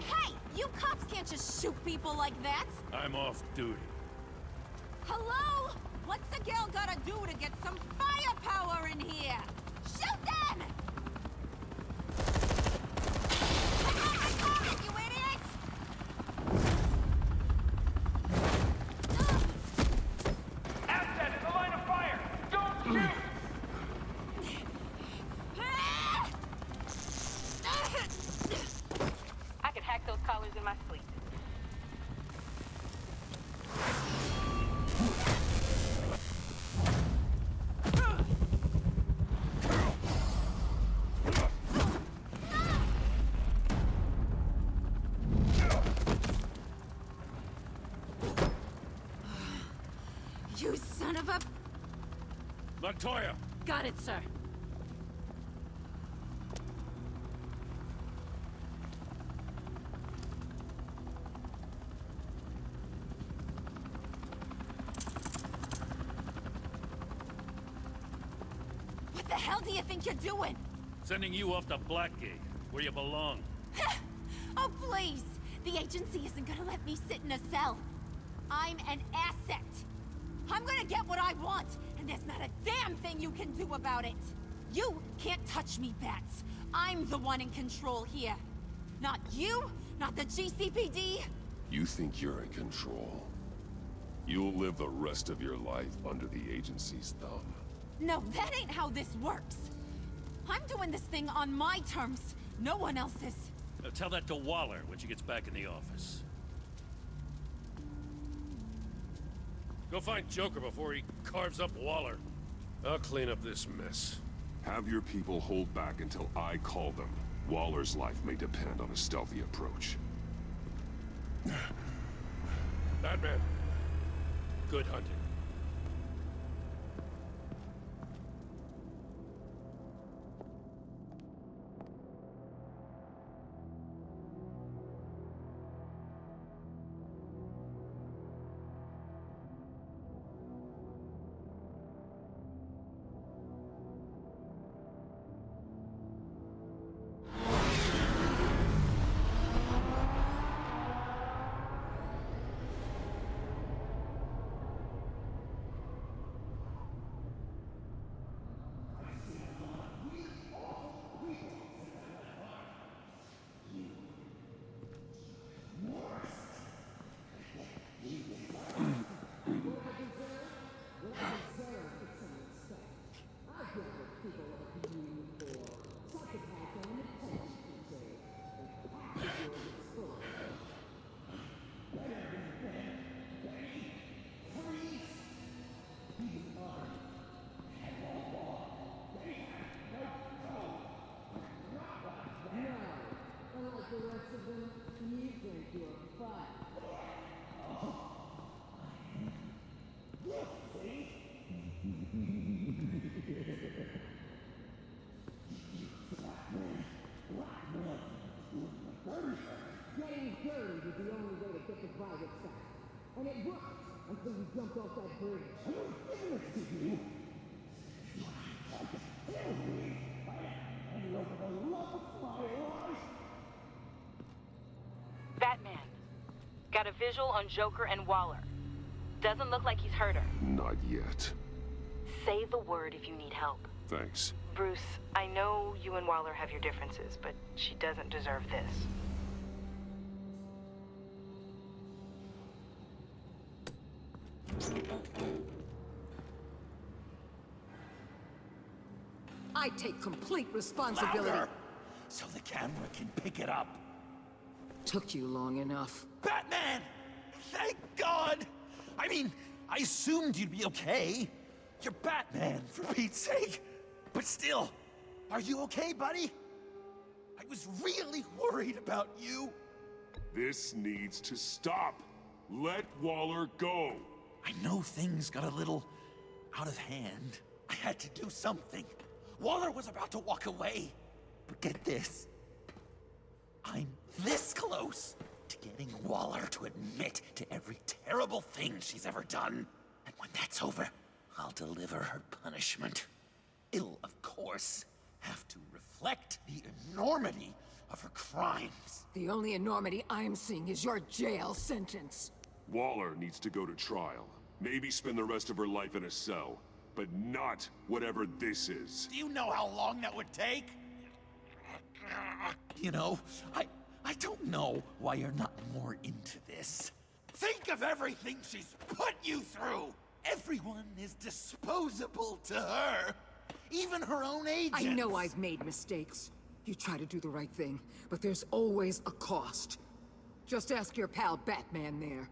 hey! You cops can't just shoot people like that! I'm off duty. Hello? What's a girl gotta do to get some firepower in here? Shoot them! You idiots! Assets, the line of fire! Don't shoot! I could hack those collars in my sleep. You son of a... Montoya! Got it, sir. What the hell do you think you're doing? Sending you off to Blackgate, where you belong. Oh, please! The agency isn't gonna let me sit in a cell. I'm an asset. I'm gonna get what I want, and there's not a damn thing you can do about it. You can't touch me, Bats. I'm the one in control here. Not you, not the GCPD. You think you're in control? You'll live the rest of your life under the agency's thumb. No, that ain't how this works. I'm doing this thing on my terms, no one else's. Now tell that to Waller when she gets back in the office. Go find Joker before he carves up Waller. I'll clean up this mess. Have your people hold back until I call them. Waller's life may depend on a stealthy approach. Batman, good hunting. Getting dirty was the only way to get the private side. And it worked until you jumped off that bridge. I was giving it to you. You tried to kill me. And over the love of my life. Batman. Got a visual on Joker and Waller. Doesn't look like he's hurt her. Not yet. Say the word if you need help. Thanks. Bruce, I know you and Waller have your differences, but she doesn't deserve this. I take complete responsibility. Louder, so the camera can pick it up. Took you long enough. Batman! Thank God! I mean, I assumed you'd be okay. You're Batman, for Pete's sake. But still, are you okay, buddy? I was really worried about you. This needs to stop. Let Waller go. I know things got a little out of hand. I had to do something. Waller was about to walk away. But get this. I'm this close to getting Waller to admit to every terrible thing she's ever done. And when that's over, I'll deliver her punishment. It'll, of course, have to reflect the enormity of her crimes. The only enormity I'm seeing is your jail sentence. Waller needs to go to trial. Maybe spend the rest of her life in a cell. But not whatever this is. Do you know how long that would take? You know, I don't know why you're not more into this. Think of everything she's put you through! Everyone is disposable to her. Even her own agents. I know I've made mistakes. You try to do the right thing, but there's always a cost. Just ask your pal Batman there.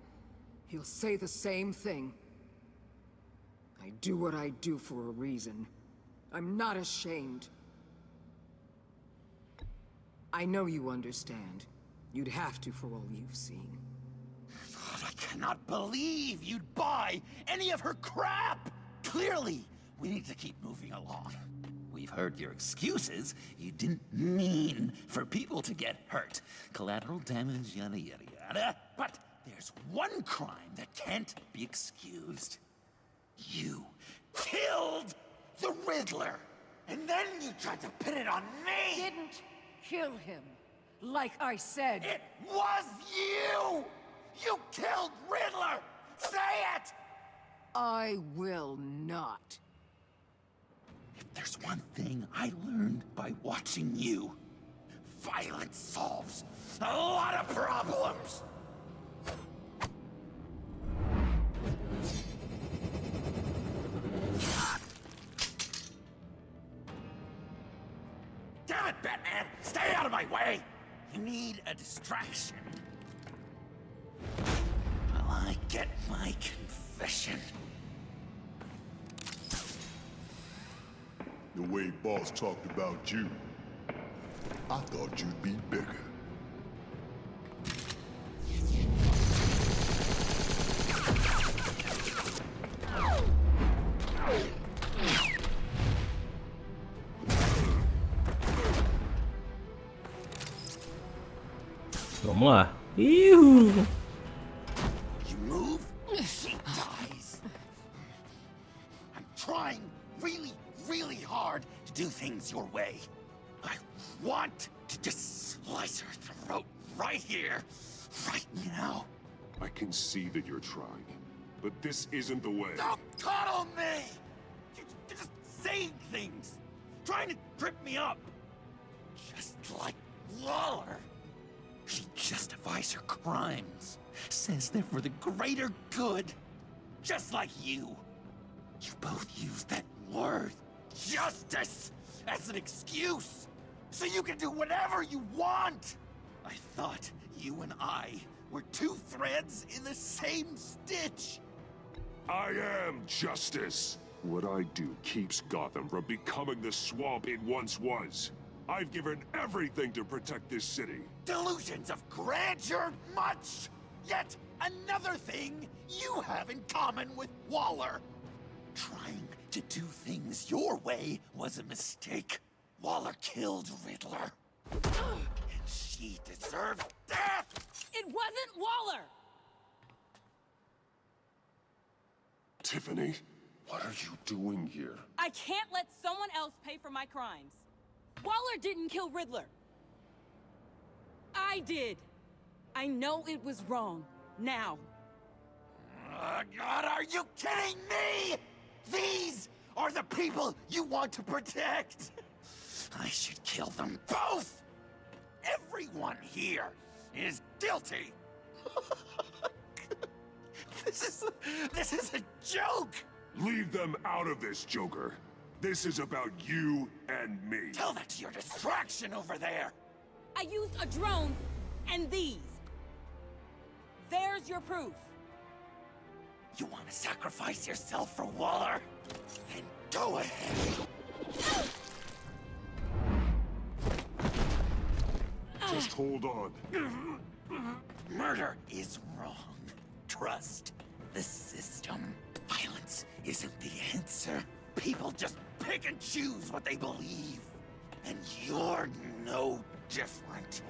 He'll say the same thing. I do what I do for a reason. I'm not ashamed. I know you understand. You'd have to for all you've seen. God, I cannot believe you'd buy any of her crap! Clearly, we need to keep moving along. We've heard your excuses. You didn't mean for people to get hurt. Collateral damage, yada yada yada. But there's one crime that can't be excused. You killed the Riddler! And then you tried to pin it on me! Didn't kill him. Like I said. It was you! You killed Riddler! Say it! I will not. If there's one thing I learned by watching you, violence solves a lot of problems! Damn it, Batman! Stay out of my way! You need a distraction. Well, I get my confession. The way Boss talked about you, I thought you'd be bigger. Vamos lá. Iu. You move, she dies. I'm trying really, really hard to do things your way. I want to just slice her throat right here, right now. I can see that you're trying, but this isn't the way. Don't coddle me! You're just saying things, trying to trip me up. Just like Waller. She justifies her crimes, says they're for the greater good. Just like you. You both use that word, justice, as an excuse, so you can do whatever you want. I thought you and I were two threads in the same stitch. I am justice. What I do keeps Gotham from becoming the swamp it once was. I've given everything to protect this city. Delusions of grandeur much! Yet another thing you have in common with Waller. Trying to do things your way was a mistake. Waller killed Riddler. And she deserved death! It wasn't Waller! Tiffany, what are you doing here? I can't let someone else pay for my crimes. Waller didn't kill Riddler. I did. I know it was wrong. Now. God, are you kidding me? These are the people you want to protect. I should kill them both. Everyone here is guilty. This is a joke. Leave them out of this, Joker. This is about you and me. Tell that to your distraction over there. I used a drone and these. There's your proof. You want to sacrifice yourself for Waller? Then go ahead. Just hold on. Murder is wrong. Trust the system. Violence isn't the answer. People just pick and choose what they believe. And you're no different.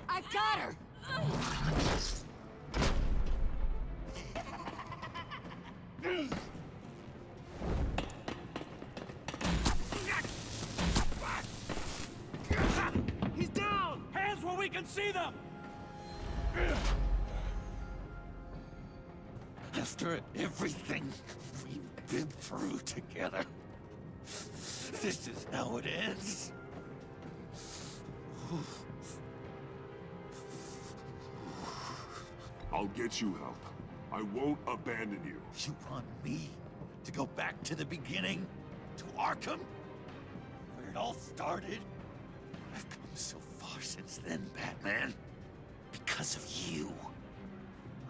I got her! He's down! Hands where we can see them! After everything we've been through together, this is how it ends. I'll get you help. I won't abandon you. You want me to go back to the beginning? To Arkham? Where it all started? I've come so far since then, Batman. Because of you.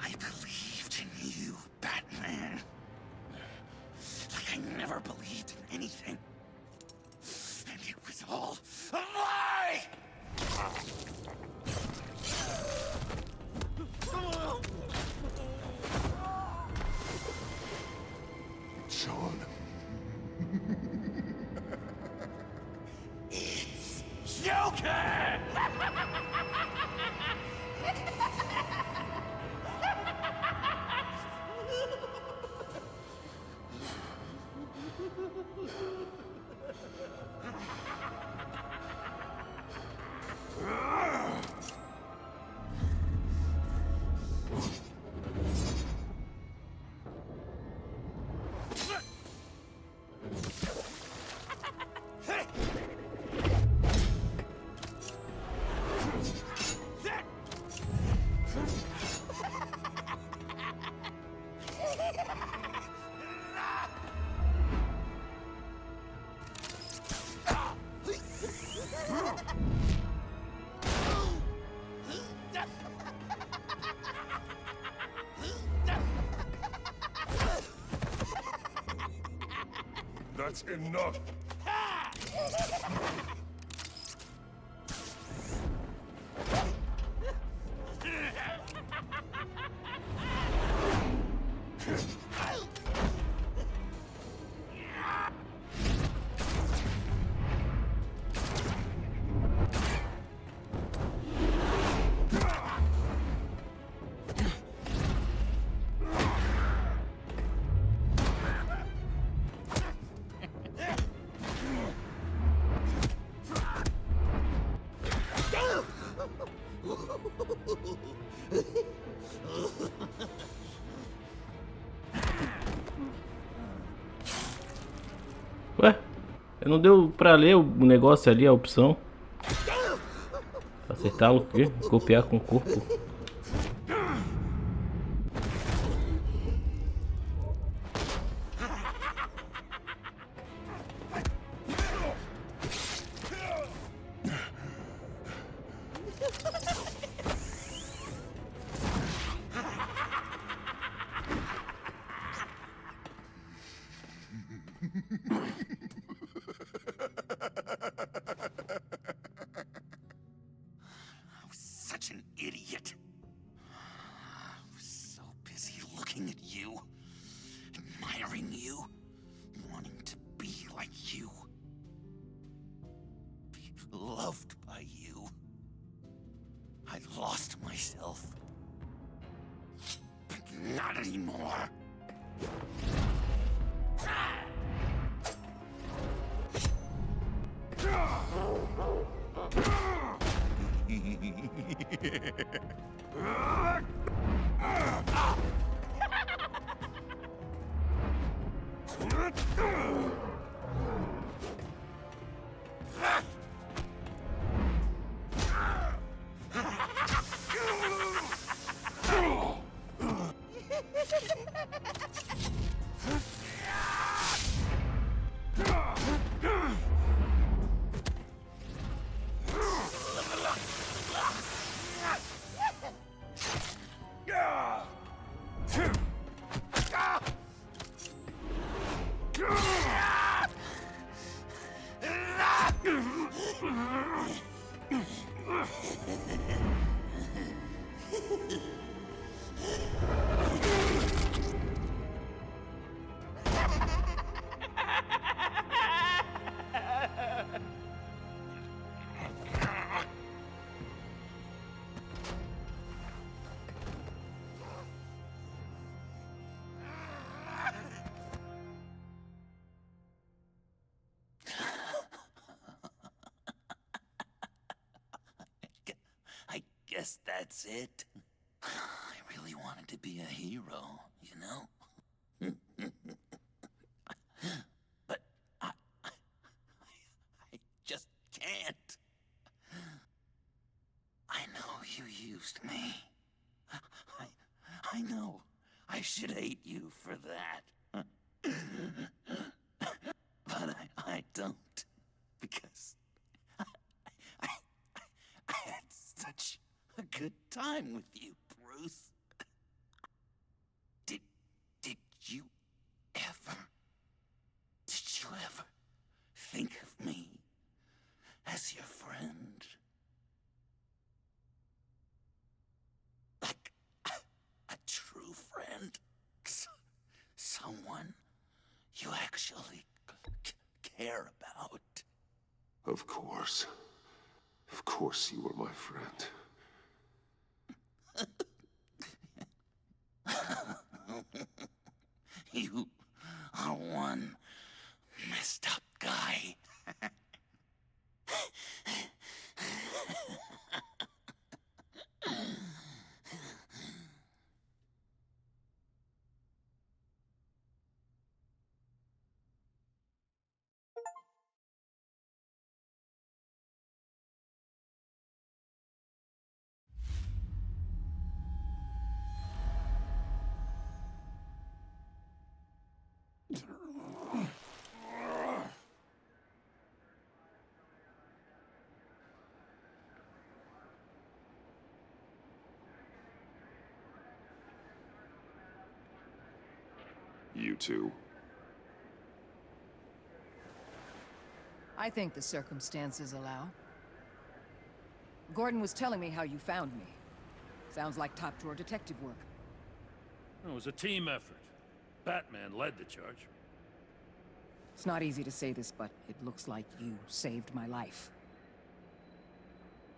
I believed in you, Batman. Like I never believed in anything. And it was all a lie! John. It's Joker! That's enough! Ué, não deu pra ler o negócio ali, a opção. Acertá-lo o quê? Copiar com o corpo. Such an idiot. I was so busy looking at you, admiring you, wanting to be like you, be loved by you. I lost myself, but not anymore. I guess that's it. I really wanted to be a hero, you know? But I just can't. I know you used me. I know. I should hate you for that. But I don't. Because I had such a good time with you, Bruce. Did you ever think of me as your friend? Like a true friend? Someone you actually care about? Of course. Of course you were my friend. You are one messed up guy. You two. I think the circumstances allow. Gordon was telling me how you found me. Sounds like top-drawer detective work. It was a team effort. Batman led the charge. It's not easy to say this, but it looks like you saved my life.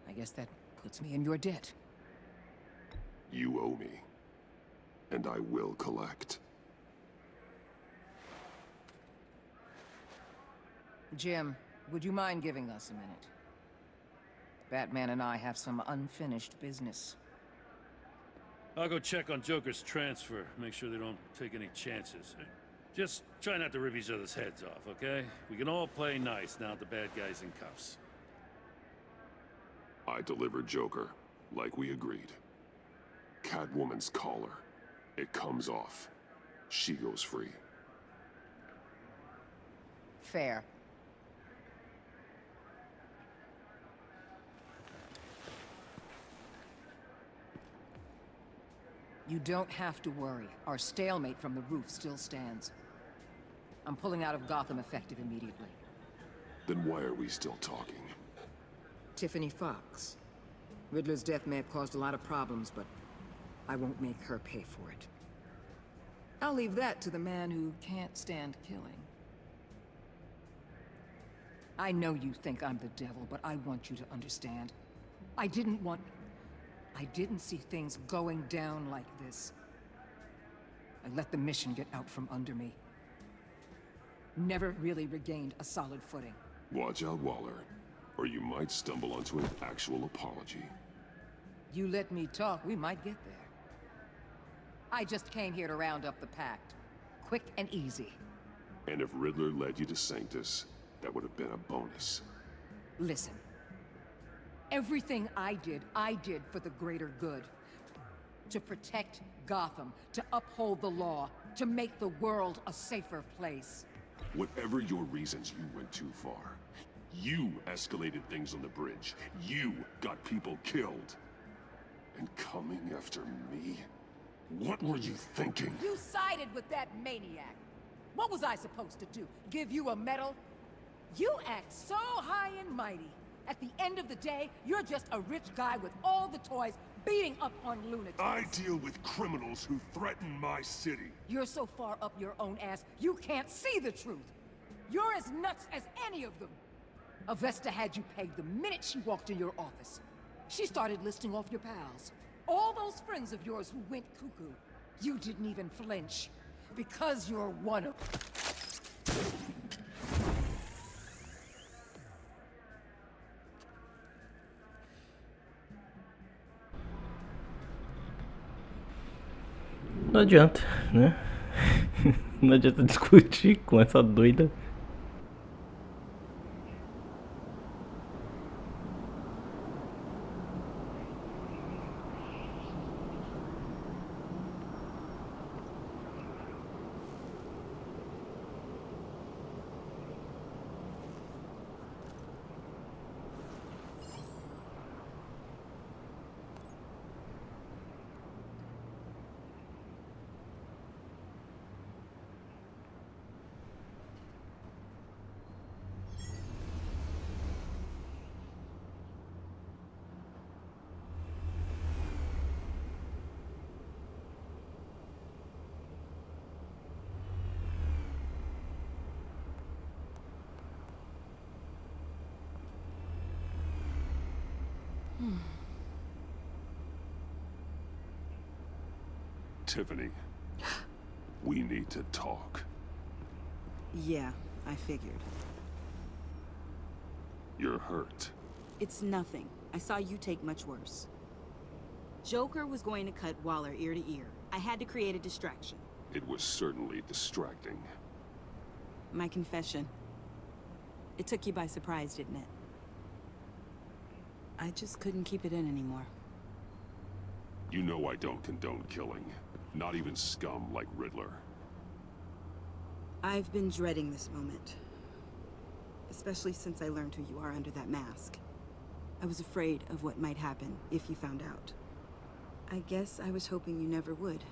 I guess that puts me in your debt. You owe me. And I will collect. Jim, would you mind giving us a minute? Batman and I have some unfinished business. I'll go check on Joker's transfer, make sure they don't take any chances. Just try not to rip each other's heads off, okay? We can all play nice now that the bad guy's in cuffs. I delivered Joker, like we agreed. Catwoman's collar. It comes off. She goes free. Fair. You don't have to worry. Our stalemate from the roof still stands. I'm pulling out of Gotham effective immediately. Then why are we still talking? Tiffany Fox. Riddler's death may have caused a lot of problems, but I won't make her pay for it. I'll leave that to the man who can't stand killing. I know you think I'm the devil, but I want you to understand. I didn't see things going down like this. I let the mission get out from under me. Never really regained a solid footing. Watch out, Waller, or you might stumble onto an actual apology. You let me talk, we might get there. I just came here to round up the Pact. Quick and easy. And if Riddler led you to Sanctus, that would have been a bonus. Listen. Everything I did for the greater good. To protect Gotham, to uphold the law, to make the world a safer place. Whatever your reasons, you went too far. You escalated things on the bridge. You got people killed. And coming after me? What were you thinking? You sided with that maniac. What was I supposed to do? Give you a medal? You act so high and mighty. At the end of the day, you're just a rich guy with all the toys beating up on lunatics. I deal with criminals who threaten my city. You're so far up your own ass, you can't see the truth. You're as nuts as any of them. Avesta had you pegged the minute she walked in your office. She started listing off your pals. All those friends of yours who went cuckoo. You didn't even flinch. Because you're one of them. Não adianta, né? Não adianta discutir com essa doida. Tiffany, we need to talk. Yeah, I figured. You're hurt. It's nothing. I saw you take much worse. Joker was going to cut Waller ear to ear. I had to create a distraction. It was certainly distracting. My confession. It took you by surprise, didn't it? I just couldn't keep it in anymore. You know I don't condone killing. Not even scum like Riddler. I've been dreading this moment. Especially since I learned who you are under that mask. I was afraid of what might happen if you found out. I guess I was hoping you never would.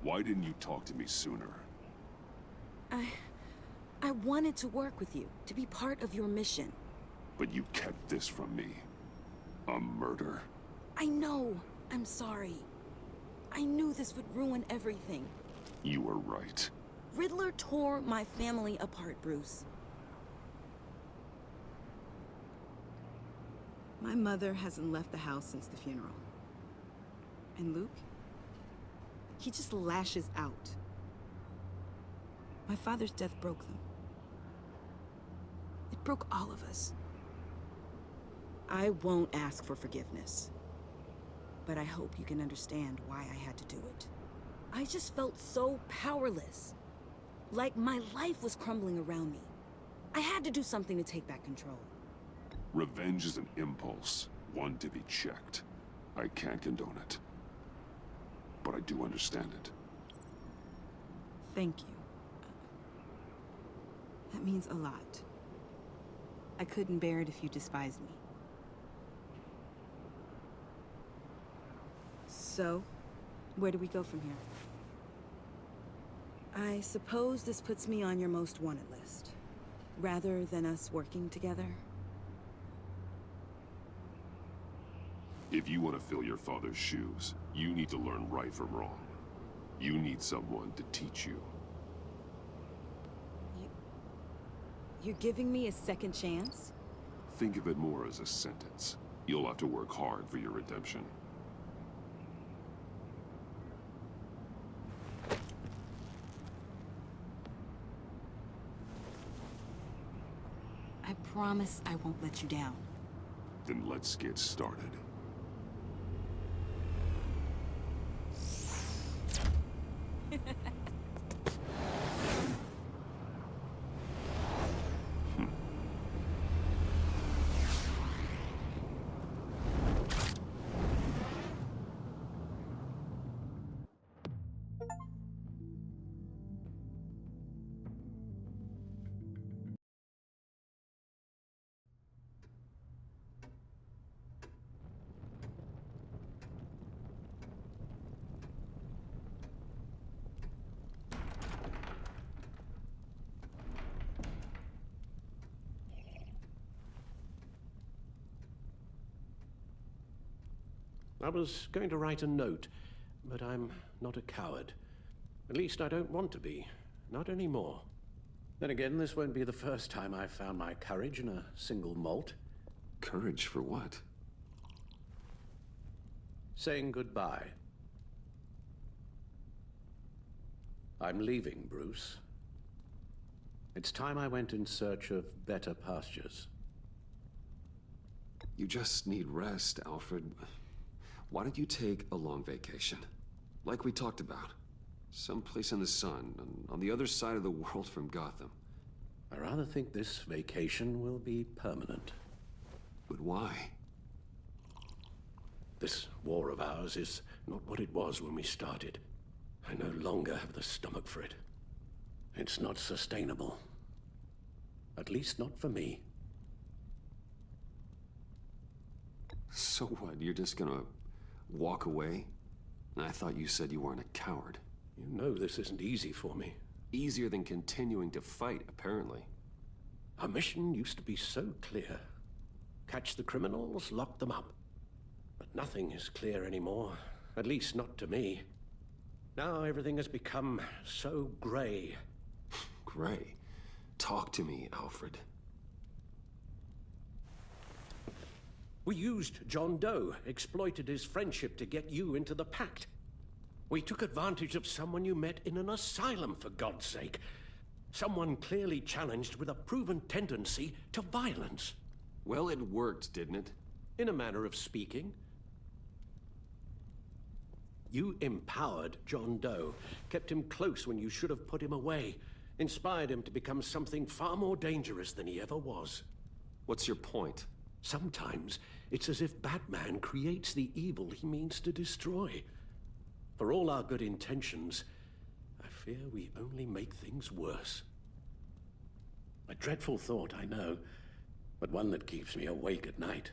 Why didn't you talk to me sooner? I wanted to work with you, to be part of your mission. But you kept this from me. A murder? I know. I'm sorry. I knew this would ruin everything. You were right. Riddler tore my family apart, Bruce. My mother hasn't left the house since the funeral. And Luke? He just lashes out. My father's death broke them. It broke all of us. I won't ask for forgiveness. But I hope you can understand why I had to do it. I just felt so powerless. Like my life was crumbling around me. I had to do something to take back control. Revenge is an impulse, one to be checked. I can't condone it. But I do understand it. Thank you. That means a lot. I couldn't bear it if you despised me. So, where do we go from here? I suppose this puts me on your most wanted list, rather than us working together. If you want to fill your father's shoes, you need to learn right from wrong. You need someone to teach you. You're giving me a second chance? Think of it more as a sentence. You'll have to work hard for your redemption. I promise I won't let you down. Then let's get started. I was going to write a note, but I'm not a coward. At least I don't want to be. Not anymore. Then again, this won't be the first time I've found my courage in a single malt. Courage for what? Saying goodbye. I'm leaving, Bruce. It's time I went in search of better pastures. You just need rest, Alfred. Why don't you take a long vacation? Like we talked about. Someplace in the sun, on the other side of the world from Gotham. I rather think this vacation will be permanent. But why? This war of ours is not what it was when we started. I no longer have the stomach for it. It's not sustainable. At least not for me. So what, you're just gonna walk away? I thought you said you weren't a coward. You know this isn't easy for me. Easier than continuing to fight, apparently. Our mission used to be so clear. Catch the criminals, lock them up. But nothing is clear anymore. At least not to me. Now everything has become so gray. Gray? Talk to me, Alfred. We used John Doe, exploited his friendship to get you into the pact. We took advantage of someone you met in an asylum, for God's sake. Someone clearly challenged with a proven tendency to violence. Well, it worked, didn't it? In a manner of speaking. You empowered John Doe, kept him close when you should have put him away, inspired him to become something far more dangerous than he ever was. What's your point? Sometimes it's as if Batman creates the evil he means to destroy. For all our good intentions, I fear we only make things worse. A dreadful thought, I know, but one that keeps me awake at night.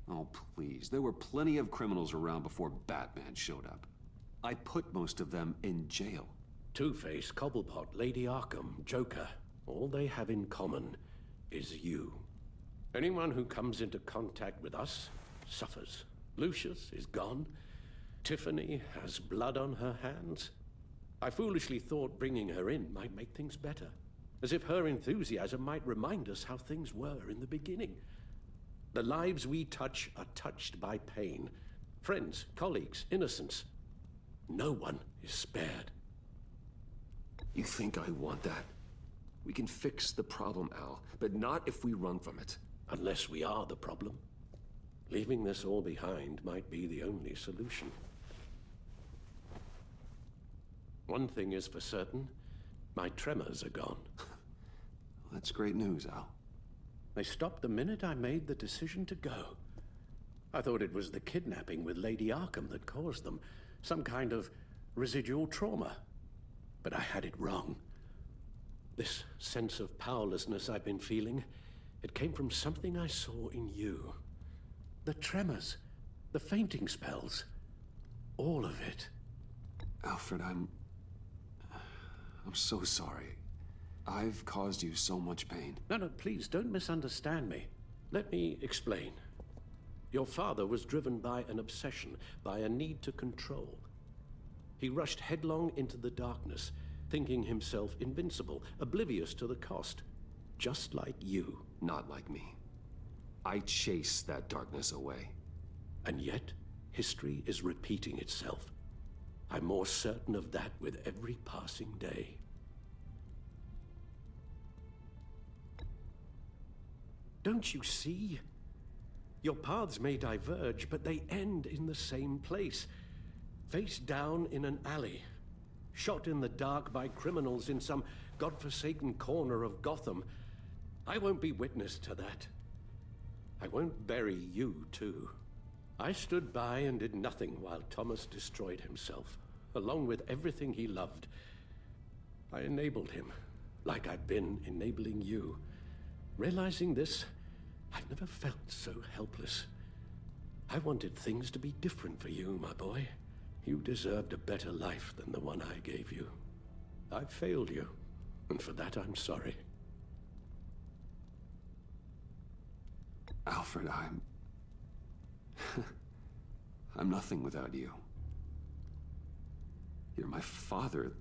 Oh, please. There were plenty of criminals around before Batman showed up. I put most of them in jail. Two-Face, Cobblepot, Lady Arkham, Joker, all they have in common is you. Anyone who comes into contact with us suffers. Lucius is gone. Tiffany has blood on her hands. I foolishly thought bringing her in might make things better, as if her enthusiasm might remind us how things were in the beginning. The lives we touch are touched by pain. Friends, colleagues, innocents. No one is spared. You think I want that? We can fix the problem, Al, but not if we run from it. Unless we are the problem. Leaving this all behind might be the only solution. One thing is for certain, my tremors are gone. That's great news, Al. They stopped the minute I made the decision to go. I thought it was the kidnapping with Lady Arkham that caused them, some kind of residual trauma. But I had it wrong. This sense of powerlessness I've been feeling, it came from something I saw in you. The tremors, the fainting spells, all of it. Alfred, I'm so sorry. I've caused you so much pain. No, please, don't misunderstand me. Let me explain. Your father was driven by an obsession, by a need to control. He rushed headlong into the darkness, thinking himself invincible, oblivious to the cost. Just like you. Not like me. I chased that darkness away. And yet, history is repeating itself. I'm more certain of that with every passing day. Don't you see? Your paths may diverge, but they end in the same place. Face down in an alley. Shot in the dark by criminals in some godforsaken corner of Gotham. I won't be witness to that. I won't bury you, too. I stood by and did nothing while Thomas destroyed himself, along with everything he loved. I enabled him, like I've been enabling you. Realizing this, I've never felt so helpless. I wanted things to be different for you, my boy. You deserved a better life than the one I gave you. I failed you, and for that I'm sorry. Alfred, I'm nothing without you. You're my father.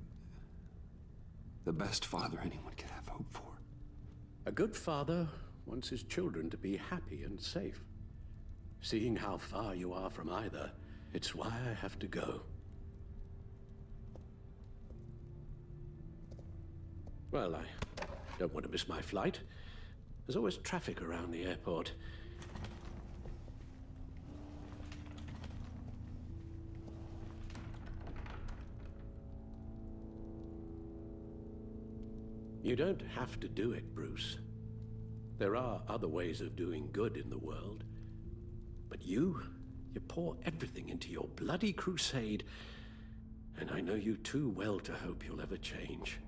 The best father anyone could have hope for. A good father wants his children to be happy and safe. Seeing how far you are from either, it's why I have to go. Well, I don't want to miss my flight. There's always traffic around the airport. You don't have to do it, Bruce. There are other ways of doing good in the world. But you pour everything into your bloody crusade, and I know you too well to hope you'll ever change.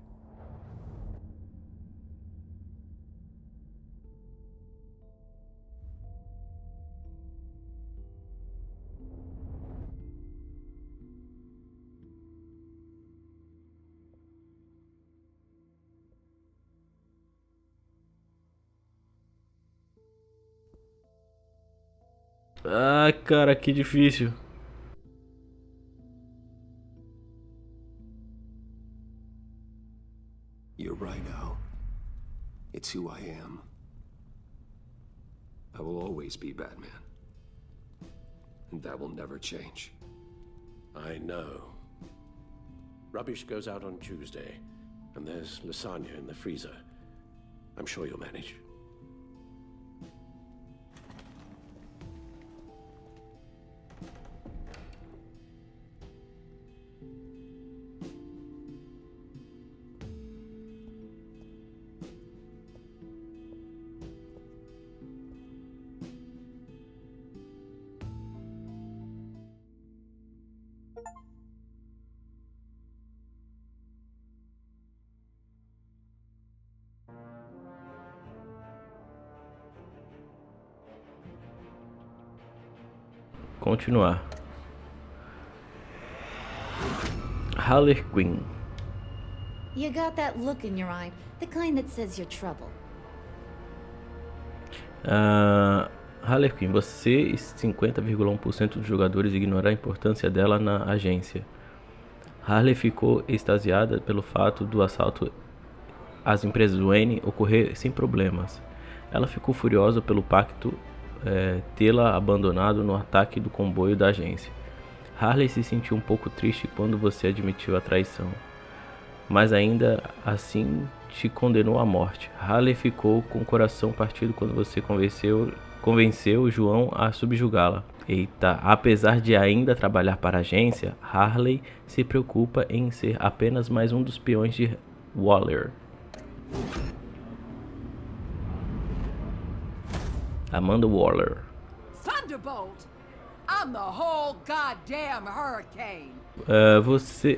Ah, cara, que difícil. You're right, Al. It's who I am. I will always be Batman. And that will never change. I know. Rubbish goes out on Tuesday, and there's lasagna in the freezer. I'm sure you'll manage. Continuar. Harley Quinn. You got that look in your eye, the kind that says you're trouble. Harley Quinn, você e 50,1% dos jogadores ignoraram a importância dela na agência. Harley ficou extasiada pelo fato do assalto às empresas Wayne ocorrer sem problemas. Ela ficou furiosa pelo pacto tê-la abandonado no ataque do comboio da agência. Harley se sentiu um pouco triste quando você admitiu a traição, mas ainda assim te condenou à morte. Harley ficou com o coração partido quando você convenceu João a subjugá-la. Eita, apesar de ainda trabalhar para a agência, Harley se preocupa em ser apenas mais um dos peões de Waller. Amanda Waller. Thunderbolt! I'm the whole goddamn hurricane!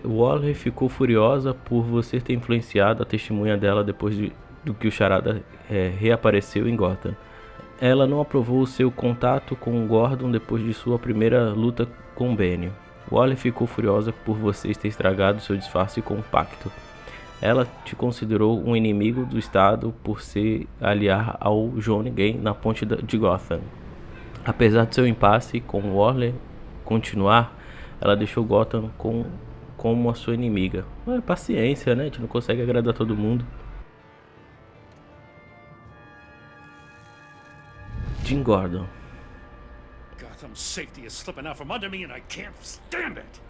Waller ficou furiosa por você ter influenciado a testemunha dela depois do que o Charada reapareceu em Gotham. Ela não aprovou o seu contato com Gordon depois de sua primeira luta com Benny. Waller ficou furiosa por você ter estragado seu disfarce com o pacto. Ela te considerou um inimigo do Estado por se aliar ao Johnny Gay na ponte de Gotham. Apesar de seu impasse com Waller continuar, ela deixou Gotham como a sua inimiga. Paciência, né? A gente não consegue agradar todo mundo. Jim Gordon. Gotham's safety is slipping out from under me and I can't stand it.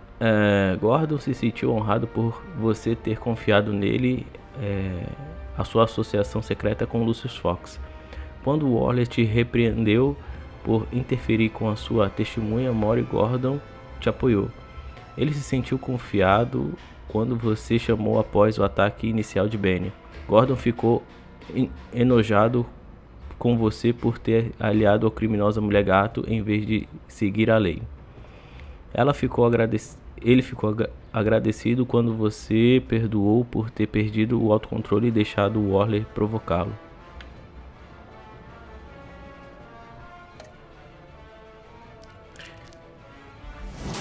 Gordon se sentiu honrado por você ter confiado nele a sua associação secreta com Lucius Fox. Quando Waller te repreendeu por interferir com a sua testemunha, Maury Gordon te apoiou. Ele se sentiu confiado quando você chamou após o ataque inicial de Benny. Gordon ficou enojado com você por ter aliado a criminosa mulher gato em vez de seguir a lei. Ele ficou agradecido quando você perdoou por ter perdido o autocontrole e deixado o Waller provocá-lo.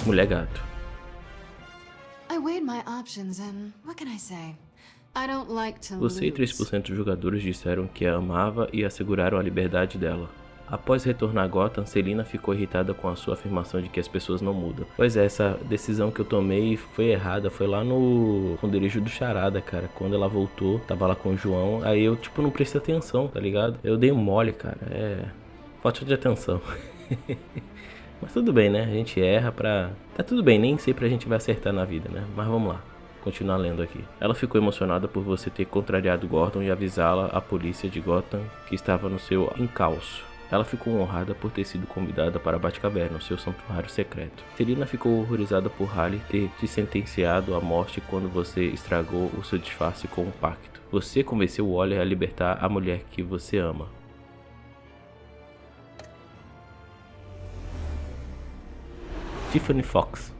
Mulher gato. I weighed my options and what can I say? I don't like to Você e lose. 3% dos jogadores disseram que a amava e asseguraram a liberdade dela. Após retornar a Gotham, Selina ficou irritada com a sua afirmação de que as pessoas não mudam. Pois é, essa decisão que eu tomei foi errada. Foi lá no esconderijo do Charada, cara. Quando ela voltou, tava lá com o João. Aí eu, não prestei atenção, tá ligado? Eu dei mole, cara. Falta de atenção. Mas tudo bem, né? A gente erra pra... Tá tudo bem, nem sempre a gente vai acertar na vida, né? Mas vamos lá. Continuar lendo aqui. Ela ficou emocionada por você ter contrariado Gordon e avisá-la à polícia de Gotham que estava no seu encalço. Ela ficou honrada por ter sido convidada para a Batcaverna, seu santuário secreto. Selina ficou horrorizada por Harley ter te sentenciado à morte quando você estragou o seu disfarce com o pacto. Você convenceu Waller a libertar a mulher que você ama. Tiffany Fox.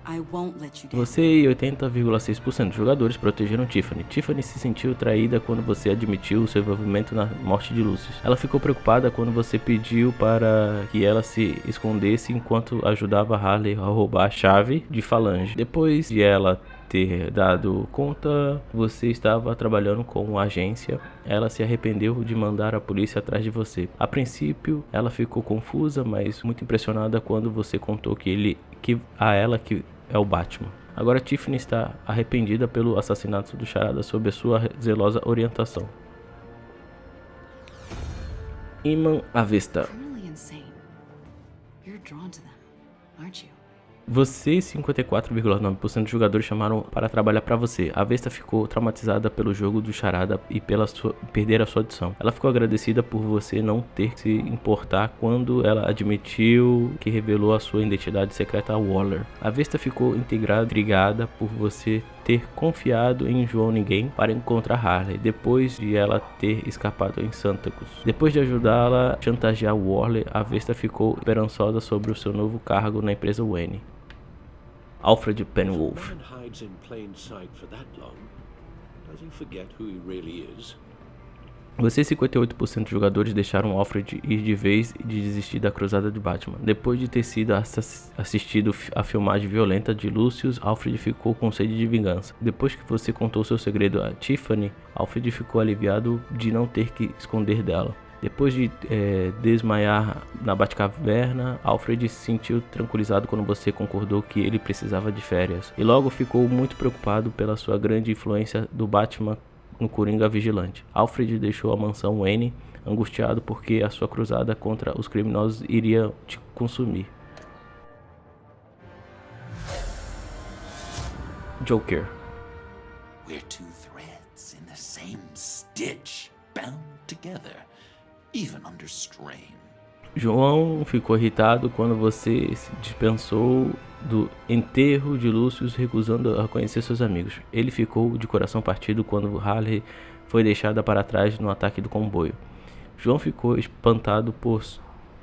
I won't let you down. Você e 80,6% dos jogadores protegeram Tiffany. Tiffany se sentiu traída quando você admitiu o seu envolvimento na morte de Lucius. Ela ficou preocupada quando você pediu para que ela se escondesse enquanto ajudava Harley a roubar a chave de Falange. Depois de ela ter dado conta, você estava trabalhando com a agência. Ela se arrependeu de mandar a polícia atrás de você. A princípio, ela ficou confusa, mas muito impressionada quando você contou que ela é o Batman. Agora Tiffany está arrependida pelo assassinato do Charada sob a sua zelosa orientação. Iman Avesta. Criminally insane. You're drawn to them, aren't you? Você e 54,9% dos jogadores chamaram para trabalhar para você. A Vesta ficou traumatizada pelo jogo do Charada e perder a sua audição. Ela ficou agradecida por você não ter que se importar quando ela admitiu que revelou a sua identidade secreta a Waller. A Vesta ficou intrigada por você ter confiado em João Ninguém para encontrar Harley, depois de ela ter escapado em Santacus. Depois de ajudá-la a chantagear Waller, a Vesta ficou esperançosa sobre o seu novo cargo na empresa Wayne. Alfred Penwolf. If a man hides in plain sight for that long, does he forget who he really is? Você e 58% dos jogadores deixaram Alfred ir de vez e de desistir da cruzada de Batman. Depois de ter sido assistido a filmagem violenta de Lucius, Alfred ficou com sede de vingança. Depois que você contou seu segredo a Tiffany, Alfred ficou aliviado de não ter que esconder dela. Depois de desmaiar na Batcaverna, Alfred se sentiu tranquilizado quando você concordou que ele precisava de férias. E logo ficou muito preocupado pela sua grande influência do Batman no Coringa Vigilante. Alfred deixou a mansão Wayne, angustiado porque a sua cruzada contra os criminosos iria te consumir. Joker. We're two threads in the same stitch, bound together. Even under strain. João ficou irritado quando você se dispensou do enterro de Lucius, recusando a conhecer seus amigos. Ele ficou de coração partido quando Harley foi deixada para trás no ataque do comboio. João ficou espantado por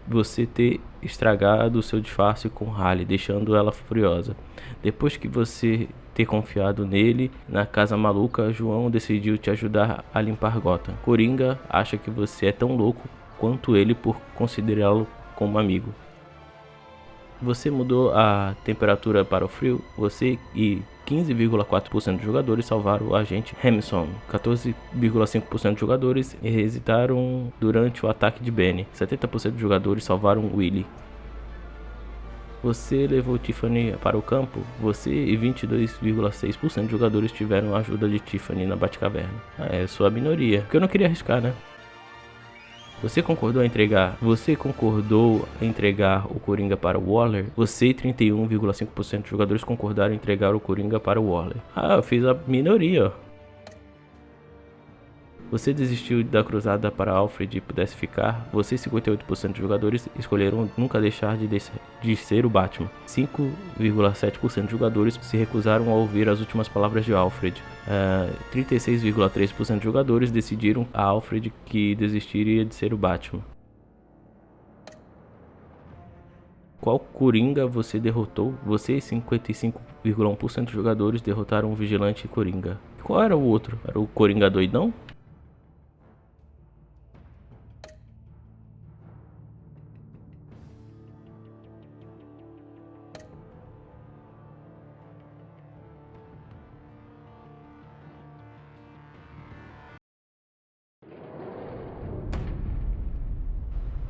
você ter estragado seu disfarce com Harley, deixando ela furiosa. Depois que você ter confiado nele na casa maluca, João decidiu te ajudar a limpar Gotham. Coringa acha que você é tão louco quanto ele por considerá-lo como amigo. Você mudou a temperatura para o frio. Você e 15,4% dos jogadores salvaram o agente Hamilton. 14,5% dos jogadores hesitaram durante o ataque de Benny. 70% dos jogadores salvaram Willie. Você levou Tiffany para o campo. Você e 22,6% dos jogadores tiveram a ajuda de Tiffany na Batcaverna. É sua minoria, porque eu não queria arriscar, né? Você concordou em entregar o Coringa para o Waller? Você e 31,5% dos jogadores concordaram em entregar o Coringa para o Waller. Ah, eu fiz a minoria, ó. Você desistiu da cruzada para Alfred e pudesse ficar? Você e 58% dos jogadores escolheram nunca deixar de ser o Batman. 5,7% dos jogadores se recusaram a ouvir as últimas palavras de Alfred. 36,3% dos jogadores decidiram a Alfred que desistiria de ser o Batman. Qual Coringa você derrotou? Você e 55,1% dos jogadores derrotaram o Vigilante Coringa. Qual era o outro? Era o Coringa doidão?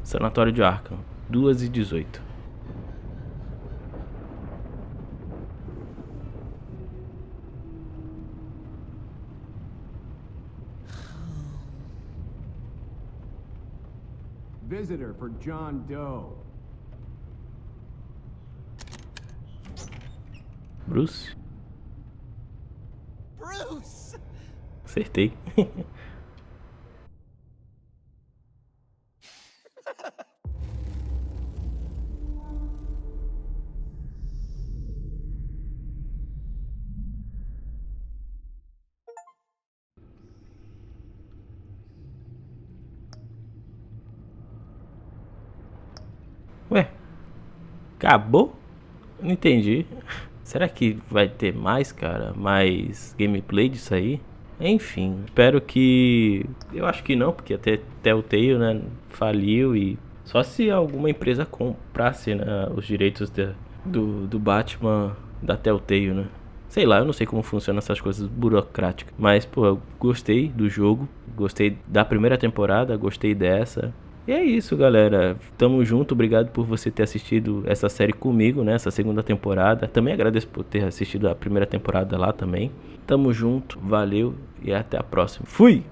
Sanatório de Arkham, 2h18. Visitor for John Doe. Bruce? Bruce! Acertei. Ué, acabou? Não entendi. Será que vai ter mais, cara? Mais gameplay disso aí? Enfim, espero que... Eu acho que não, porque até Telltale, né, faliu e... Só se alguma empresa comprasse, né, os direitos do Batman da Telltale, né? Sei lá, eu não sei como funcionam essas coisas burocráticas. Mas, pô, eu gostei do jogo. Gostei da primeira temporada, gostei dessa. E é isso, galera. Tamo junto. Obrigado por você ter assistido essa série comigo, né? Essa segunda temporada. Também agradeço por ter assistido a primeira temporada lá também. Tamo junto. Valeu e até a próxima. Fui!